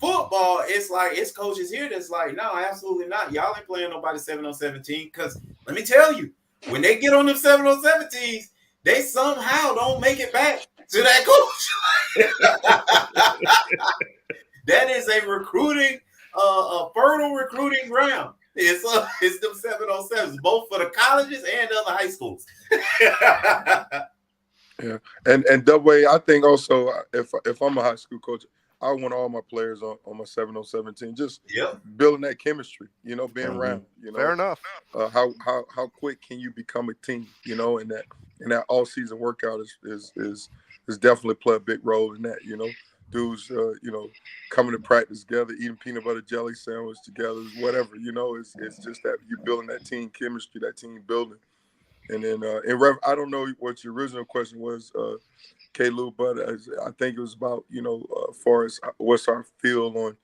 football, it's coaches here that's like, no, absolutely not. Y'all ain't playing nobody 7-on-7 team. Because let me tell you, when they get on them 7-on-7 teams, they somehow don't make it back to that coach. That is a recruiting, a fertile recruiting ground. It's them 7-on-7s, both for the colleges and other high schools. Yeah, and Double A, I think also if I'm a high school coach, I want all my players on my 7-on-7 team, just building that chemistry, being around, Fair enough. How quick can you become a team, and that all season workout is definitely play a big role in that, dudes, coming to practice together, eating peanut butter jelly sandwich together, whatever, it's just that you're building that team chemistry, that team building. And then, I don't know what your original question was, K-Lou, but I think it was about, as far as what's our feel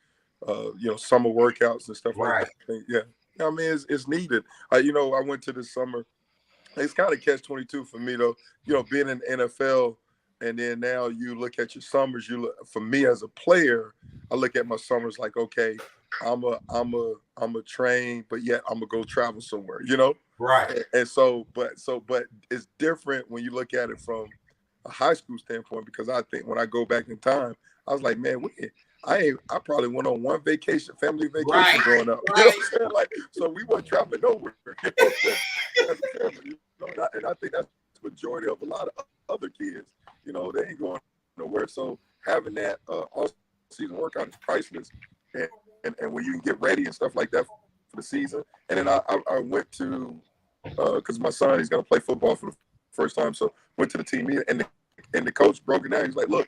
on, summer workouts and stuff like that. Yeah. I mean, it's needed. I went to this summer. It's kind of catch-22 for me, though, being in the NFL. And then now you look at your summers. For me as a player, I look at my summers like, okay, I'm a train, but yet I'm gonna go travel somewhere, Right. And so, but it's different when you look at it from a high school standpoint, because I think when I go back in time, I was like, man, I probably went on one family vacation growing up. You know what I'm saying? Like, so we weren't traveling nowhere. And I think that's the majority of a lot of other kids. They ain't going nowhere. So having that all-season workout is priceless. And when you can get ready and stuff like that for the season. And then I went to, because my son, he's going to play football for the first time. So went to the team meeting, and the coach broke it down. He's like, look,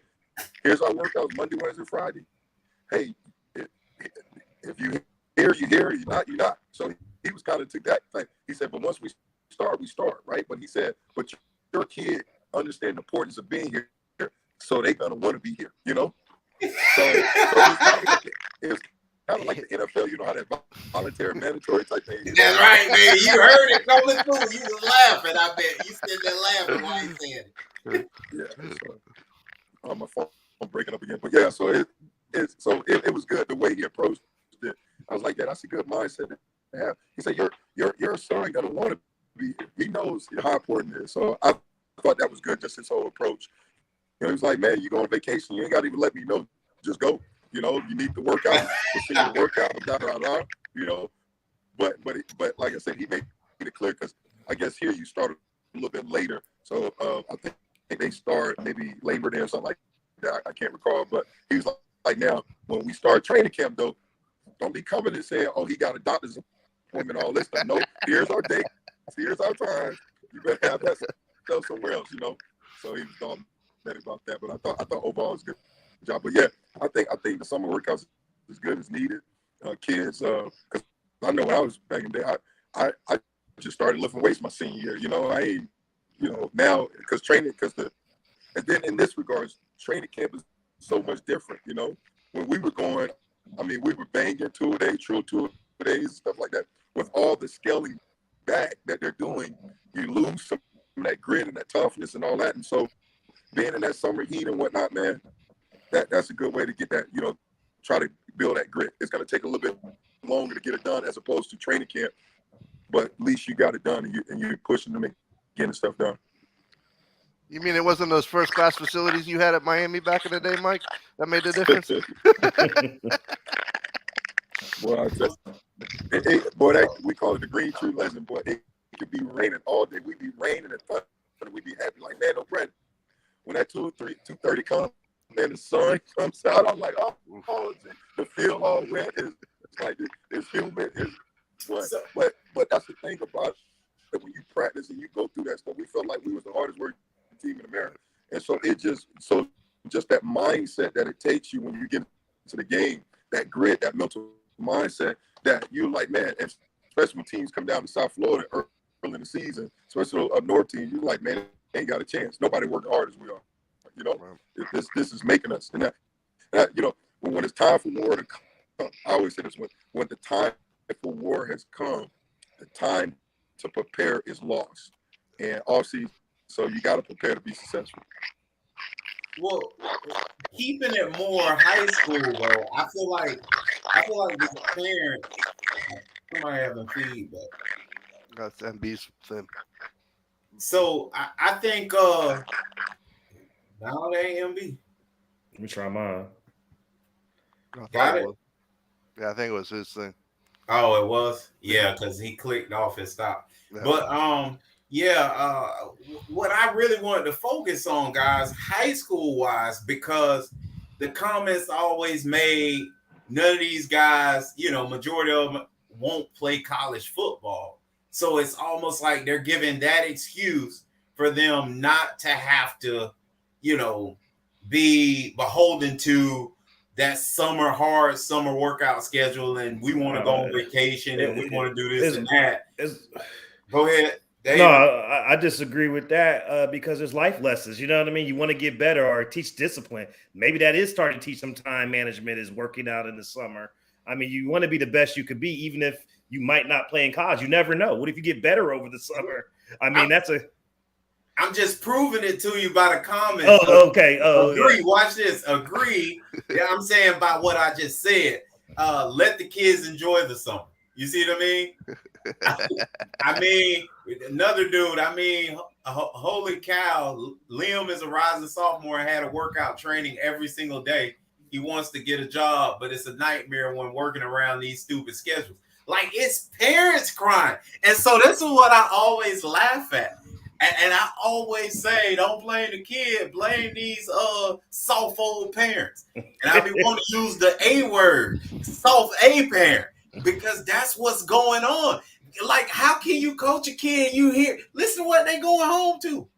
here's our workouts Monday, Wednesday, Friday. Hey, if you here, you here. You're not, you're not. So he was kind of took that thing. He said, but once we start, right? But he said, but your kid understand the importance of being here, so they're going to want to be here, So it was kind of like the NFL, how that voluntary, mandatory type thing. That's right, man. You heard it coming through. You was laughing, I bet. You sitting there laughing while you saying it. Yeah. My phone breaking up again. But yeah, so it was good the way he approached it. I was like, yeah, that's a good mindset to have. He said, your son got to want to be here. He knows how important it is. So I thought that was good, just his whole approach. He was like, man, you go on vacation, you ain't got to even let me know. Just go. You need to work out. We'll see you work out, but like I said, he made it clear because I guess here you started a little bit later. So I think they start maybe Labor Day or something like that. I can't recall, but he was like now when we start training camp though, don't be coming and saying, oh, he got a doctor's appointment, all this stuff. No, here's our date, here's our time. You better have that stuff somewhere else, you know. So he was dogmatic about that, but I thought overall it was a good job. But yeah, I think the summer workouts is good as needed. Kids, because I know when I was back in the day, I just started lifting weights my senior year. You know, I ain't, you know, now because and then in this regards, training camp is so much different. You know, when we were going, I mean, we were banging 2 a day, true 2 a days, stuff like that. With all the scaling back that they're doing, you lose some of that grit and that toughness and all that. And so being in that summer heat and whatnot, man, that's a good way to get that, you know, try to build that grit. It's going to take a little bit longer to get it done as opposed to training camp, but at least you got it done and you're pushing to make getting stuff done. You mean it wasn't those first class facilities you had at Miami back in the day, Mike, that made the difference? Boy, we call it the green tree legend. Boy, it could be raining all day. We'd be raining and thunder. We'd be happy like, man, no bread. When that 2:30 comes, man, the sun comes out. I'm like, oh, the field all wet. It's like it's humid. But that's the thing about it. When you practice and you go through that stuff, we felt like we was the hardest working team in America. And so just that mindset that it takes you when you get into the game, that grit, that mental mindset that you're like, man, and especially when teams come down to South Florida early in the season, especially a North team, you're like, man, ain't got a chance. Nobody worked hard as we are. You know, this is making us. And that you know, when it's time for war to come, I always say this: when the time for war has come, the time to prepare is lost. And off-season, so you got to prepare to be successful. Well, keeping it more high school though, I feel like the parents, somebody having feedback. That's MB's thing. So I think no, they ain't MB. Let me try mine. Got it. Yeah, I think it was his thing. Oh, it was? Yeah, because he clicked off and stopped. Yeah. But what I really wanted to focus on, guys, high school wise, because the comments always made none of these guys, you know, majority of them won't play college football. So it's almost like they're giving that excuse for them not to have to, you know, be beholden to that hard summer workout schedule, and we want to go on vacation and we want to do this and that. Go ahead, Dave. No, I disagree with that because there's life lessons. You know what I mean? You want to get better or teach discipline. Maybe that is starting to teach some time management is working out in the summer. I mean, you want to be the best you could be, even if you might not play in college. You never know. What if you get better over the summer? I mean, I'm just proving it to you by the comments. Oh, okay. Oh, agree. Yeah. Watch this. Agree. Yeah, I'm saying by what I just said. Let the kids enjoy the summer. You see what I mean? I mean, another dude. I mean, holy cow! Liam is a rising sophomore and had a workout training every single day. He wants to get a job, but it's a nightmare when working around these stupid schedules. Like, it's parents crying, and so this is what I always laugh at. And I always say, don't blame the kid, blame these soft old parents. And I be wanting to use the A word, soft A parent, because that's what's going on. Like, how can you coach a kid and you hear, listen to what they going home to?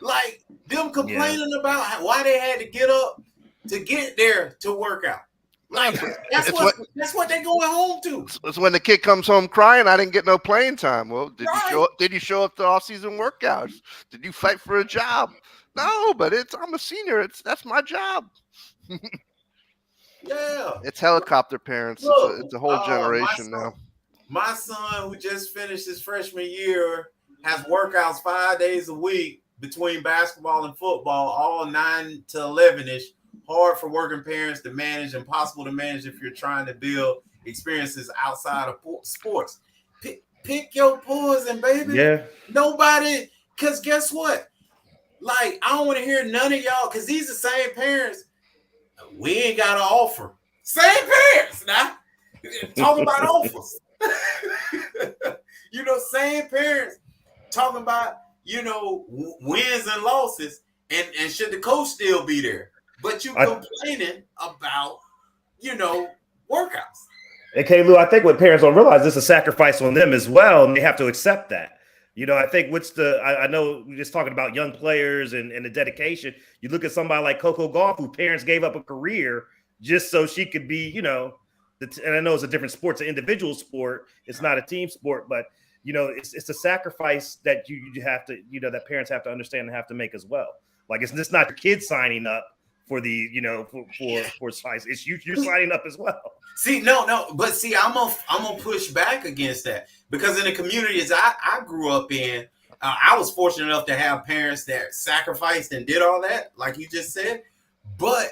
Like, them complaining about why they had to get up to get there to work out. Like, that's what they going home to. It's when the kid comes home crying, I didn't get no playing time. Well, did you show up to off-season workouts? Did you fight for a job? No, but I'm a senior. That's my job. Yeah. It's helicopter parents. Look, it's a whole generation now. My son, who just finished his freshman year, has workouts 5 days a week between basketball and football, all 9 to 11-ish. Hard for working parents to manage, impossible to manage if you're trying to build experiences outside of sports. Pick your poison, baby. Yeah. Nobody, because guess what? Like, I don't want to hear none of y'all, because these are the same parents. We ain't got an offer. Same parents now. Talk about offers. Same parents talking about, wins and losses, and should the coach still be there? But you complaining about, workouts. And K. Lou, I think what parents don't realize is a sacrifice on them as well, and they have to accept that. I think I know we're just talking about young players and the dedication. You look at somebody like Coco Gauff, who parents gave up a career just so she could be, and I know it's a different sport, it's an individual sport, it's not a team sport, but it's a sacrifice that you have to, that parents have to understand and have to make as well. Like it's just not your kids signing up for the, for size. It's you're signing up as well. See, but see, I'm gonna push back against that, because in the communities I grew up in, I was fortunate enough to have parents that sacrificed and did all that, like you just said. But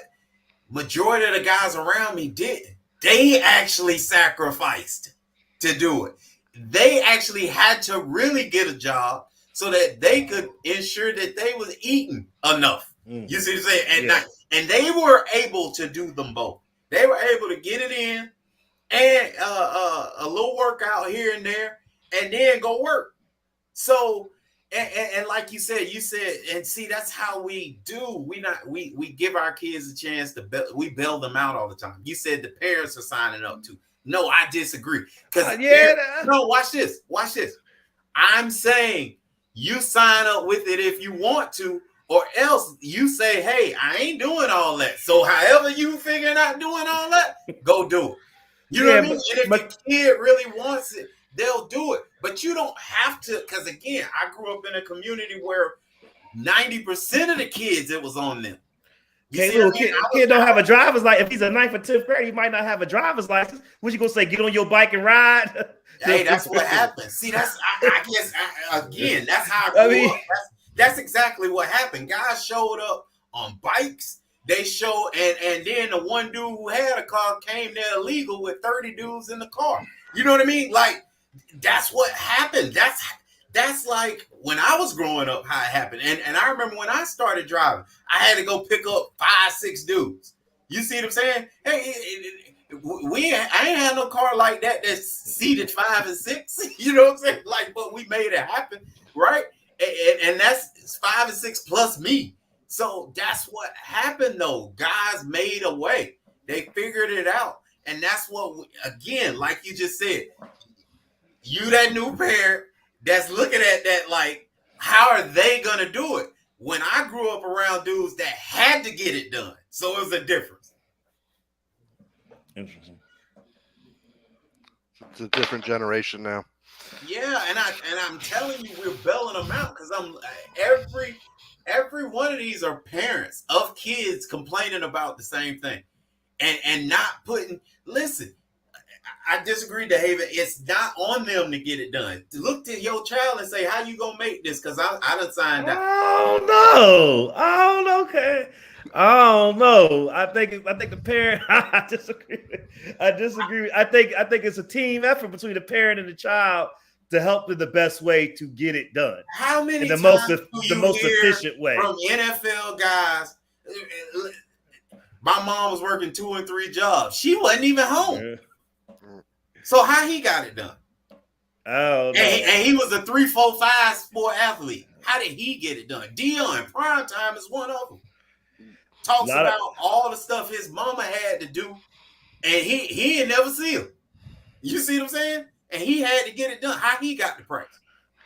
majority of the guys around me didn't. They actually sacrificed to do it. They actually had to really get a job so that they could ensure that they was eating enough. You see what I'm saying? At night. And they were able to do them both. They were able to get it in and a little workout here and there, and then go work. So, and like you said, and see, that's how we do. We give our kids a chance to we bail them out all the time. You said the parents are signing up too. No, I disagree. Because no, watch this. I'm saying you sign up with it if you want to, or else you say, hey, I ain't doing all that. So however you figuring out doing all that, go do it. You know what I mean? And if the kid really wants it, they'll do it. But you don't have to, because again, I grew up in a community where 90% of the kids, it was on them. Kid don't have a driver's license. If he's a 9th or 10th grade, he might not have a driver's license. What you gonna say? Get on your bike and ride? Hey, that's what happens. See, that's I guess again, that's how I grew up. That's exactly what happened. Guys showed up on bikes. They showed, and then the one dude who had a car came there illegal with 30 dudes in the car. You know what I mean? Like, that's what happened. That's like when I was growing up, how it happened. And I remember when I started driving, I had to go pick up 5-6 dudes. You see what I'm saying? Hey, I ain't had no car like that that's seated 5 and 6. You know what I'm saying? Like, but we made it happen, right? And that's 5 and 6 plus me. So that's what happened, though. Guys made a way. They figured it out. And that's what, again, like you just said, you that new parent that's looking at that like, how are they going to do it? When I grew up around dudes that had to get it done. So it was a difference. Interesting. It's a different generation now. Yeah, and I'm telling you, we're bailing them out, because every one of these are parents of kids complaining about the same thing, and not putting. Listen, I disagree, Dave. It's not on them to get it done. Look to your child and say, how you gonna make this? Because I done signed out. I don't know, okay. I don't know. I think the parent. I disagree. I think it's a team effort between the parent and the child to help in the best way to get it done. How many in the times most efficient way from NFL guys? My mom was working 2 and 3 jobs. She wasn't even home. Yeah. So how he got it done? Oh, no. And he was a 3, 4, 5 sport athlete. How did he get it done? Dion, prime time is one of them. Talks about all the stuff his mama had to do, and he ain't never see him. You see what I'm saying? And he had to get it done. How he got the price?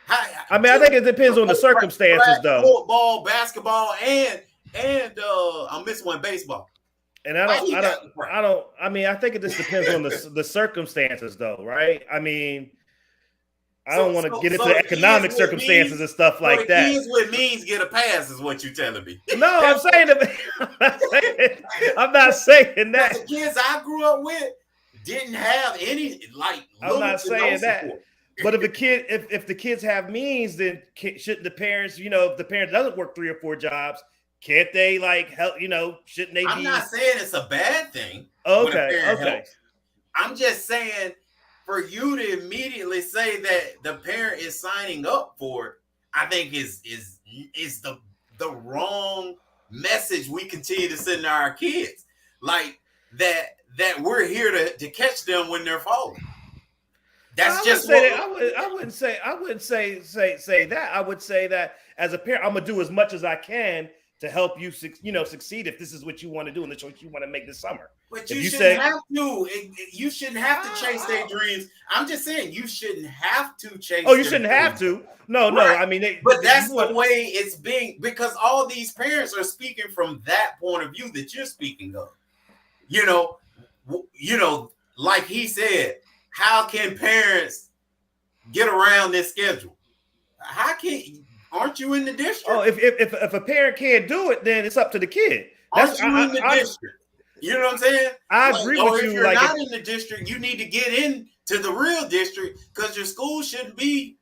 I think it depends on the circumstances, though. Football, basketball, and I'm missing one, baseball. And I think it just depends on the circumstances, though, right? I mean, I don't want to get into economic circumstances and stuff like that. Kids with means get a pass is what you're telling me. No, I'm saying I'm not saying that. The kids I grew up with didn't have any I'm not saying that. But if the kids have means, then shouldn't the parents, if the parent doesn't work 3 or 4 jobs, can't they help? Shouldn't they? I'm not saying it's a bad thing. Okay. Helps. I'm just saying, for you to immediately say that the parent is signing up for it, I think is the wrong message we continue to send to our kids. Like that we're here to catch them when they're falling. That's just say that. I wouldn't say that. I would say that as a parent, I'm gonna do as much as I can to help you, succeed if this is what you want to do and that's what you want to make this summer. But if you shouldn't have to. You shouldn't have to chase their dreams. I'm just saying you shouldn't have to chase. Oh, you shouldn't have to. No, no. I mean, but that's the way it's being, because all these parents are speaking from that point of view that you're speaking of. You know, like he said, how can parents get around this schedule? Aren't you in the district? Oh, if a parent can't do it, then it's up to the kid. Aren't you in the district? You know what I'm saying? I agree with you. If you're not in the district, you need to get into the real district, because your school shouldn't be,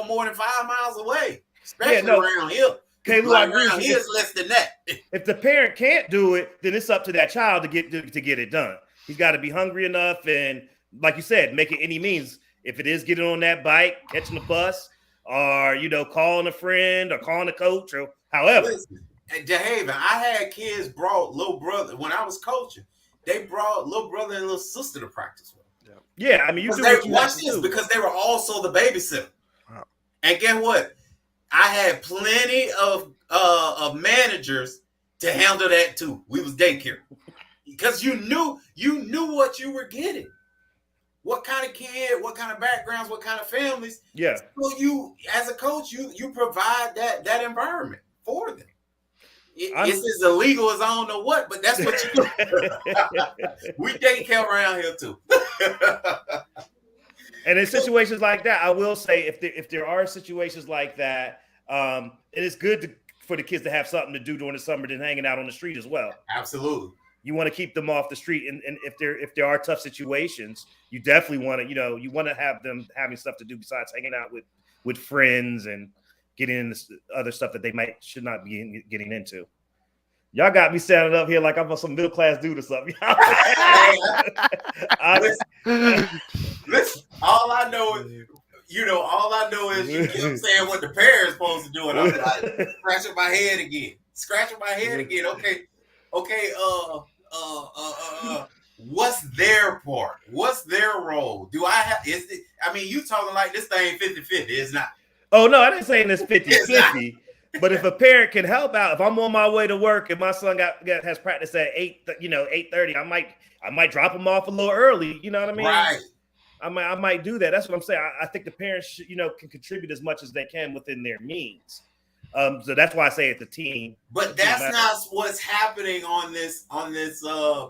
more than 5 miles away, especially around here. I agree with you. Here's less than that. If the parent can't do it, then it's up to that child to get it done. He's got to be hungry enough, and like you said, make it any means. If it is getting on that bike, catching the bus, or calling a friend or calling a coach, or however. Listen, at DeHaven, I had kids brought little brother when I was coaching. They brought little brother and little sister to practice with them. Yeah, I mean, you do what you watch this, because they were also the babysitter. Wow. And guess what? I had plenty of managers to handle that too. We was daycare, because you knew what you were getting. What kind of kid, what kind of backgrounds, what kind of families. Yeah. So you, as a coach, you provide that environment for them. It's as illegal as I don't know what, but that's what you do. We daycare around here too. And in situations like that, I will say, if there are situations like that, it is good for the kids to have something to do during the summer than hanging out on the street as well. Absolutely. You want to keep them off the street, and if there are tough situations, you definitely want to you want to have them having stuff to do besides hanging out with friends and getting into other stuff that they should not be getting into. Y'all got me standing up here like I'm some middle class dude or something. Listen, all I know is you keep saying what the parents supposed to do, and I'm like scratching my head again. Okay. What's their part? What's their role? Do I have? You talking like this thing 50-50? It's not. Oh no, I didn't say it's 50-50. But if a parent can help out, if I'm on my way to work and my son has practice at 8:30, I might drop him off a little early. You know what I mean? Right. I might do that. That's what I'm saying. I think the parents should, can contribute as much as they can within their means. So that's why I say it's a team. But that's not what's happening on this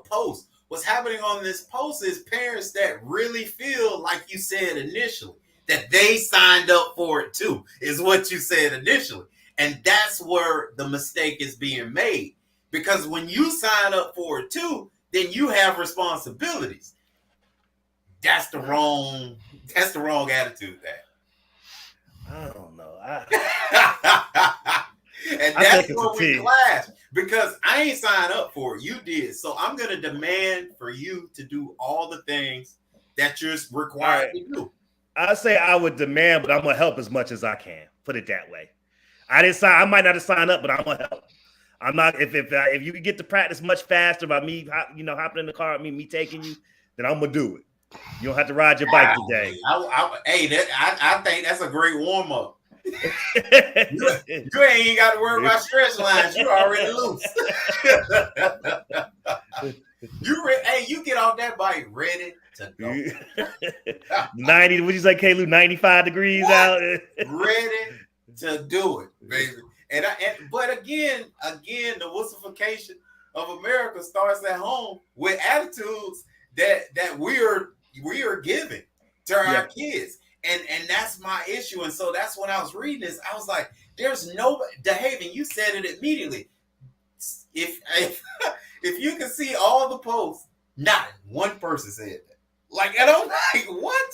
post. What's happening on this post is parents that really feel, like you said initially, that they signed up for it too, is what you said initially. And that's where the mistake is being made. Because when you sign up for it too, then you have responsibilities. That's the wrong attitude there. I don't know. And that's where we clash, because I ain't signed up for it. You did. So I'm going to demand for you to do all the things that you're required to do. I say I would demand, but I'm going to help as much as I can. Put it that way. I might not have signed up, but I'm going to help. I'm not, if you can get to practice much faster by me, hopping in the car with me taking you, then I'm going to do it. You don't have to ride your bike today. I think that's a great warm up. You ain't got to worry about stretch lines. You already loose. You get off that bike ready to go. 90. What you say, Kalu? 95 degrees out. Ready to do it, baby. But again, the wussification of America starts at home with attitudes that we are giving to our kids. And that's my issue. And so that's when I was reading this, I was like, there's nobody. DeHaven, you said it immediately. If you can see all the posts, not one person said that. Like, and I'm like, what?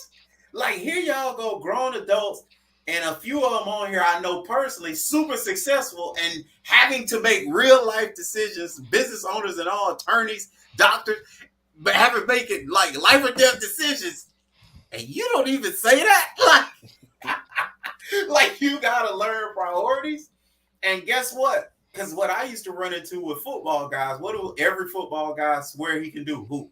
Like, here y'all go, grown adults, and a few of them on here I know personally, super successful and having to make real life decisions, business owners and all, attorneys, doctors, but having to make it like life or death decisions. And you don't even say that. Like you gotta learn priorities. And guess what? Because what I used to run into with football guys, what do every football guy swear he can do? Hoop.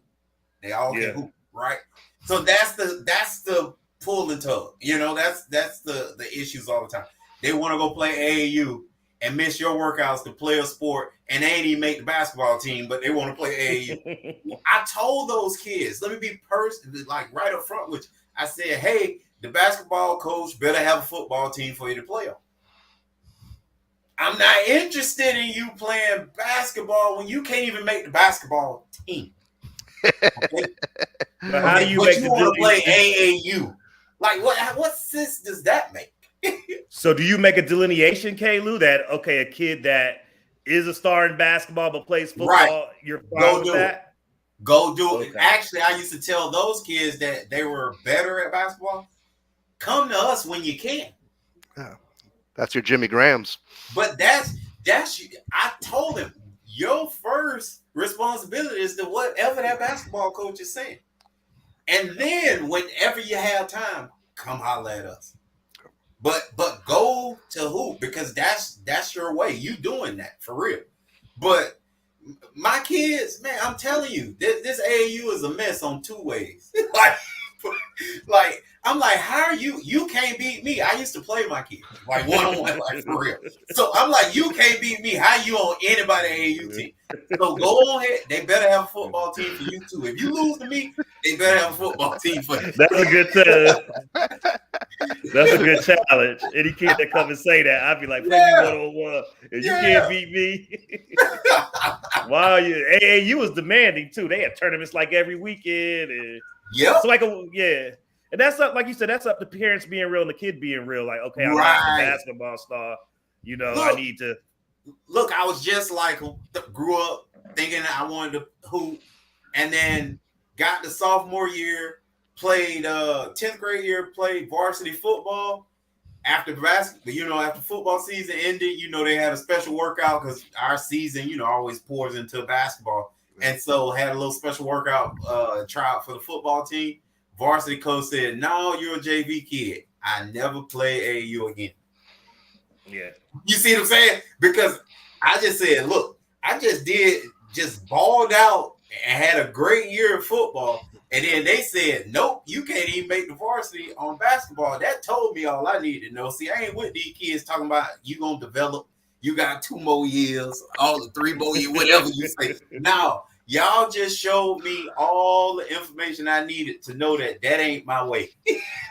They all can hoop, right? So that's the pull and tug. You know, that's the issues all the time. They want to go play AAU and miss your workouts to play a sport, and they ain't even make the basketball team, but they want to play AAU. I told those kids, let me be like right up front with you. I said, hey, the basketball coach better have a football team for you to play on. I'm not interested in you playing basketball when you can't even make the basketball team. Okay? But how do you make you want to play AAU? Like, what sense does that make? So do you make a delineation, K-Lou, that, okay, a kid that is a star in basketball but plays football, right. You're fine with that? Go do it. Actually, I used to tell those kids that they were better at basketball, come to us when you can. Yeah. That's your Jimmy Grahams. But that's I told him, your first responsibility is to whatever that basketball coach is saying. And then whenever you have time, come holler at us. But go to hoop, because that's your way. You doing that for real. But my kids, man, I'm telling you, this AAU is a mess on two ways. like I'm like, how are you? You can't beat me. I used to play my kids like one-on-one, like for real. So I'm like, you can't beat me. How you on anybody AAU team? So go on ahead. They better have a football team for you too. If you lose to me, they better have a football team for you. That's a good that's a good challenge. Any kid that come and say that, I'd be like, play me one-on-one. If you can't beat me. Wow, AAU was demanding too. They had tournaments like every weekend. And so and that's up, like you said, that's up to parents being real and the kid being real. Like, okay, I'm not a basketball star. You know, I need to. Look, I was just like him. Grew up thinking I wanted to hoop, and then got the sophomore year, played 10th grade year, played varsity football. After after football season ended, they had a special workout because our season, always pours into basketball. And so had a little special workout tryout for the football team. Varsity coach said, no, you're a JV kid. I never play AAU again. Yeah. You see what I'm saying? Because I just said, look, I just balled out and had a great year of football. And then they said, nope, you can't even make the varsity on basketball. That told me all I needed to know. See, I ain't with these kids talking about you going to develop. You got 2 more years, all the 3 more years, whatever you say. Now, y'all just showed me all the information I needed to know that ain't my way.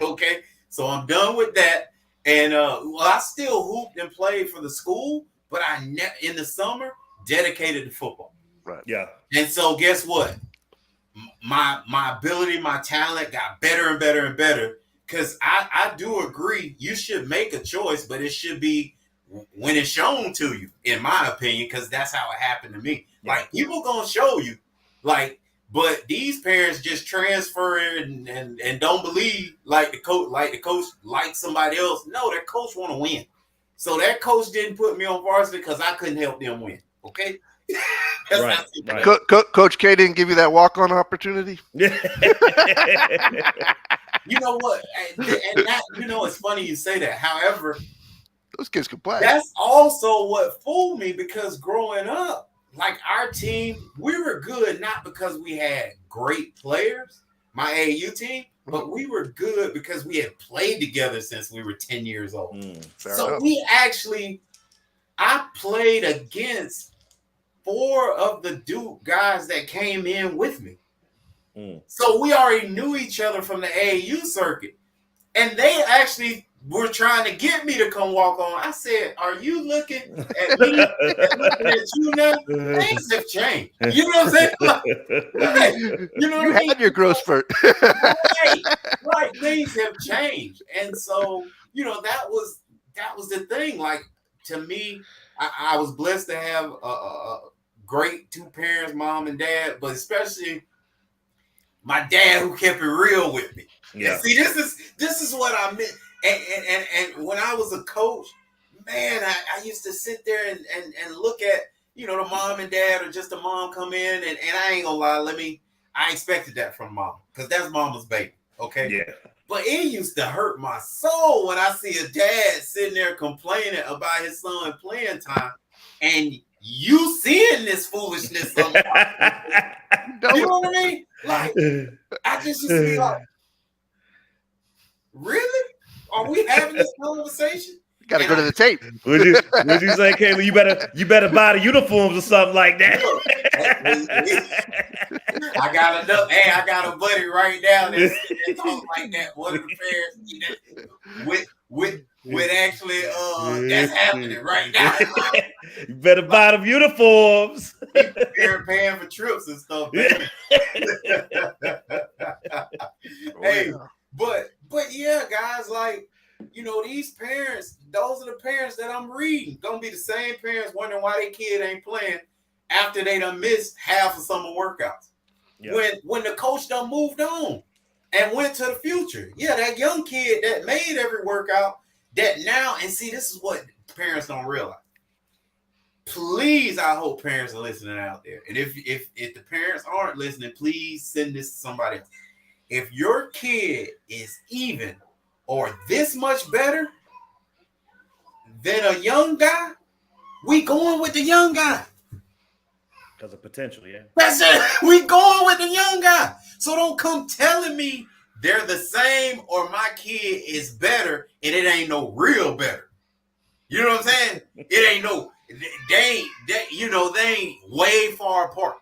Okay? So I'm done with that. And I still hooped and played for the school, but in the summer, dedicated to football. Right. Yeah. And so guess what? My ability, my talent got better and better and better. Because I do agree, you should make a choice, but it should be when it's shown to you, in my opinion, because that's how it happened to me. Yeah. Like, people gonna show you, but these parents just transfer and don't believe the coach likes somebody else. No, that coach want to win. So that coach didn't put me on varsity because I couldn't help them win. Okay. Right. Coach K didn't give you that walk-on opportunity. You know what? And that, it's funny you say that. However, those kids can play. That's also what fooled me, because growing up, like our team, we were good not because we had great players, my AAU team, but we were good because we had played together since we were 10 years old. So I played against 4 of the Duke guys that came in with me. So we already knew each other from the AAU circuit. And they actually were trying to get me to come walk on. I said, are you looking at me and looking at you now? Things have changed. You know what I'm saying? You know what I mean? Had your growth spurt. Right. Things have changed. And so, that was the thing. Like, to me, I was blessed to have a great 2 parents, mom and dad, but especially my dad, who kept it real with me. Yeah. And see, this is what I meant. And when I was a coach, man, I used to sit there and look at, the mom and dad, or just the mom come in, and I ain't gonna lie, I expected that from mom, because that's mama's baby. Okay. Yeah. But it used to hurt my soul when I see a dad sitting there complaining about his son playing time, and you seeing this foolishness. You know what I mean? Like, I just used to be like, Really? Are we having this conversation? Got to go to the tape. Would you say, Kayla, you better buy the uniforms or something like that? Look, I got a buddy right now that talks like that. One of the parents with actually that's happening right now. You better buy them uniforms. They're paying for trips and stuff, baby. Hey, but yeah, guys, like, you know, these parents, those are the parents that I'm reading. Gonna be the same parents wondering why their kid ain't playing after they done missed half of summer workouts. Yeah. When the coach done moved on and went to the future. Yeah, that young kid that made every workout, that now, and see, this is what parents don't realize. Please, I hope parents are listening out there. And if the parents aren't listening, please send this to somebody else. If your kid is even or this much better than a young guy, we going with the young guy. Because of potential, yeah. That's it. We going with the young guy. So don't come telling me they're the same or my kid is better and it ain't no real better. You know what I'm saying? It ain't no, they ain't way far apart.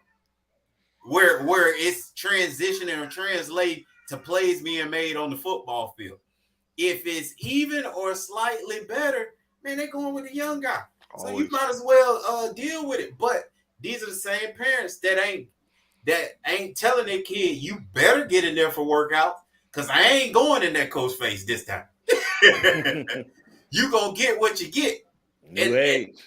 Where it's transitioning or translate to plays being made on the football field. If it's even or slightly better, man, they're going with the young guy. So you might as well deal with it. But these are the same parents that ain't telling their kid, you better get in there for workout, because I ain't going in that coach face this time. You gonna get what you get. It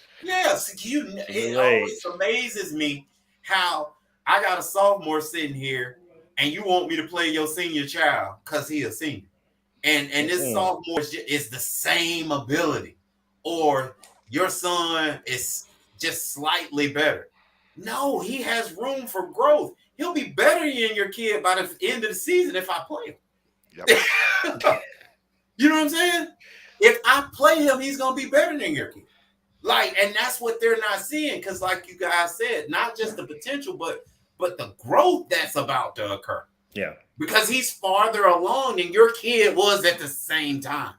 always amazes me how I got a sophomore sitting here and you want me to play your senior child because he a senior. And this sophomore is the same ability. Or your son is just slightly better. No, he has room for growth. He'll be better than your kid by the end of the season if I play him. Yep. You know what I'm saying? If I play him, he's going to be better than your kid. Like, and that's what they're not seeing, because like you guys said, not just the potential, but the growth that's about to occur. Yeah. Because he's farther along than your kid was at the same time.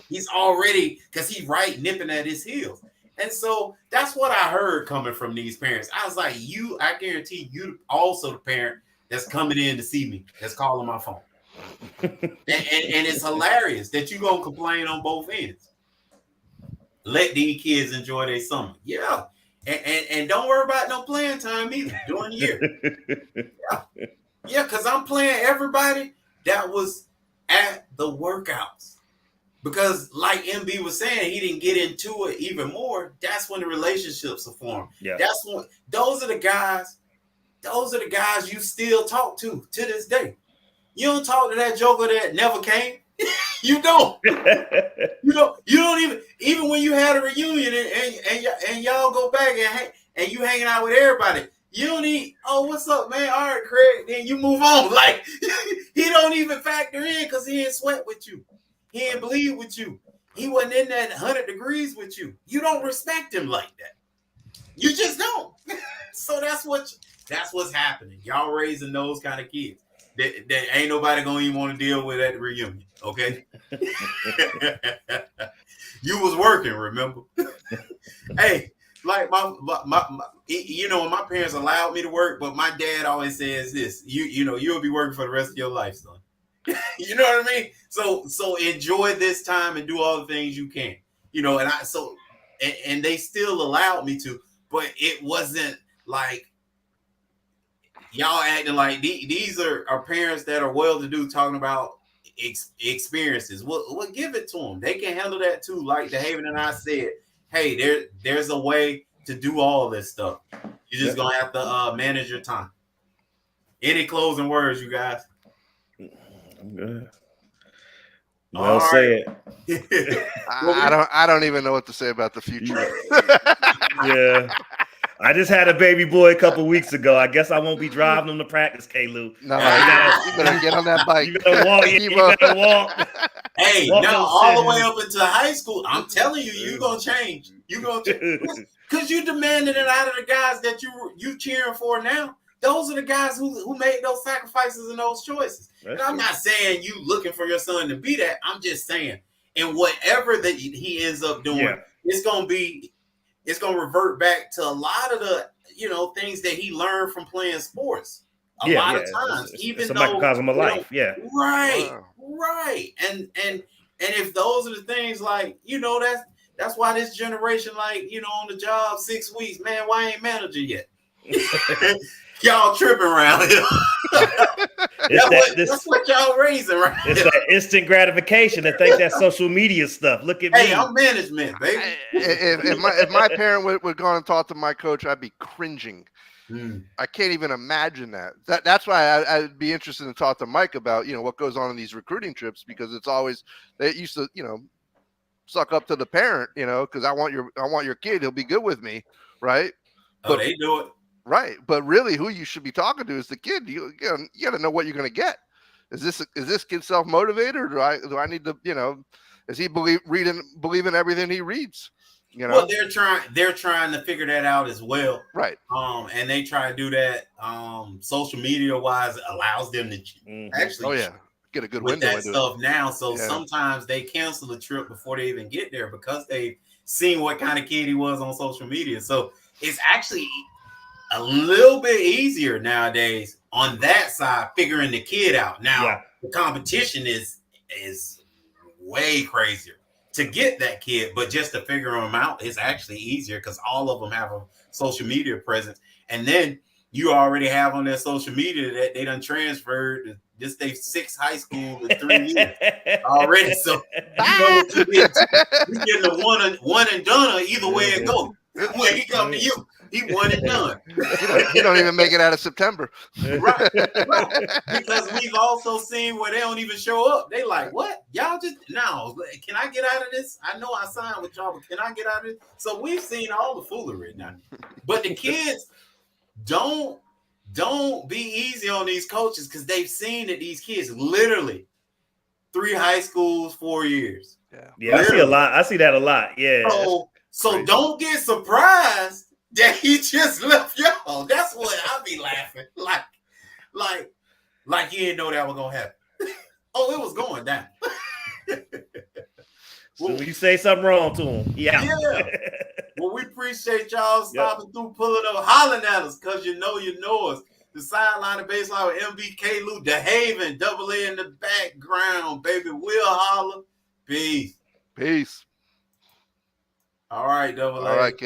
He's already, because he's right nipping at his heels. And so that's what I heard coming from these parents. I was like, I guarantee you also the parent that's coming in to see me, that's calling my phone. and it's hilarious that you're going to complain on both ends. Let these kids enjoy their summer. Yeah. And don't worry about no playing time either during the year. Yeah, because I'm playing everybody that was at the workouts. Because like MB was saying, he didn't get into it even more. That's when the relationships are formed. Yeah. That's when those are the guys you still talk to this day. You don't talk to that joker that never came. You don't. You don't even when you had a reunion and y'all go back and you hanging out with everybody. You don't need, oh, what's up, man? All right, Craig. Then you move on. Like, he don't even factor in because he ain't sweat with you. He ain't bleed with you. He wasn't in that 100 degrees with you. You don't respect him like that. You just don't. So that's what's happening. Y'all raising those kind of kids that ain't nobody gonna even want to deal with at the reunion. Okay. You was working, remember? Hey. Like my my parents allowed me to work, but my dad always says this: you'll be working for the rest of your life, son. You know what I mean? So enjoy this time and do all the things you can. And they still allowed me to, but it wasn't like y'all acting like these are parents that are well-to-do talking about experiences. Well, give it to them. They can handle that too. Like DeHaven and I said. Hey, there's a way to do all this stuff. You're just gonna have to manage your time. Any closing words, you guys? I'm good. Well said. I don't even know what to say about the future. Yeah. I just had a baby boy a couple weeks ago. I guess I won't be driving him to practice, K-Lou. No, you better get on that bike. You better walk. You better walk. Hey, all the way up into high school. I'm telling you, you're gonna change. You're gonna change because you demanded it out of the guys that you cheering for now. those are the guys who made those sacrifices and those choices. And I'm not saying you looking for your son to be that. I'm just saying, and whatever that he ends up doing, it's gonna revert back to a lot of the things that he learned from playing sports. A lot of times, even it's a though microcosm of life, right, and if those are the things like that's why this generation on the job 6 weeks, man, why ain't manager yet? Y'all tripping around here. That's what y'all raising, right? It's that instant gratification. I think that social media stuff. Look at me. Hey, I'm management, baby. If my parent would go and talk to my coach, I'd be cringing. I can't even imagine that. That's why I'd be interested to talk to Mike about what goes on in these recruiting trips, because it's always they used to suck up to the parent because I want your kid, he'll be good with me, right? But they do it right. But really, who you should be talking to is the kid. You got to know what you're going to get. Is this kid self-motivated, or do I need to does he believe in everything he reads? Well, they're trying to figure that out as well, right? And they try to do that. Social media wise allows them to actually, get a good with window that into stuff it. now. So sometimes they cancel the trip before they even get there because they've seen what kind of kid he was on social media. So it's actually a little bit easier nowadays on that side, figuring the kid out. Now the competition is way crazier to get that kid, but just to figure them out is actually easier because all of them have a social media presence. And then you already have on their social media that they done transferred this they 6 high school in 3 years already. So what you getting the one and done either way it goes. When he come to you, he one and done. He don't even make it out of September. Right. Because we've also seen where they don't even show up. They like, what? Y'all just no. Can I get out of this? I know I signed with y'all, but can I get out of this? So we've seen all the foolery now. But the kids don't be easy on these coaches because they've seen that these kids literally 3 high schools, 4 years. Yeah, I see that a lot. Yeah. So don't get surprised that he just left y'all. That's what I be laughing. Like you didn't know that was gonna happen. It was going down. So when you say something wrong to him, Well, we appreciate y'all stopping through, pulling up, hollering at us, because you know us. The sideline and baseline with MBK Lou, the Haven, double A in the background, baby. We'll holler. Peace. Peace. All right, double A. All right, K.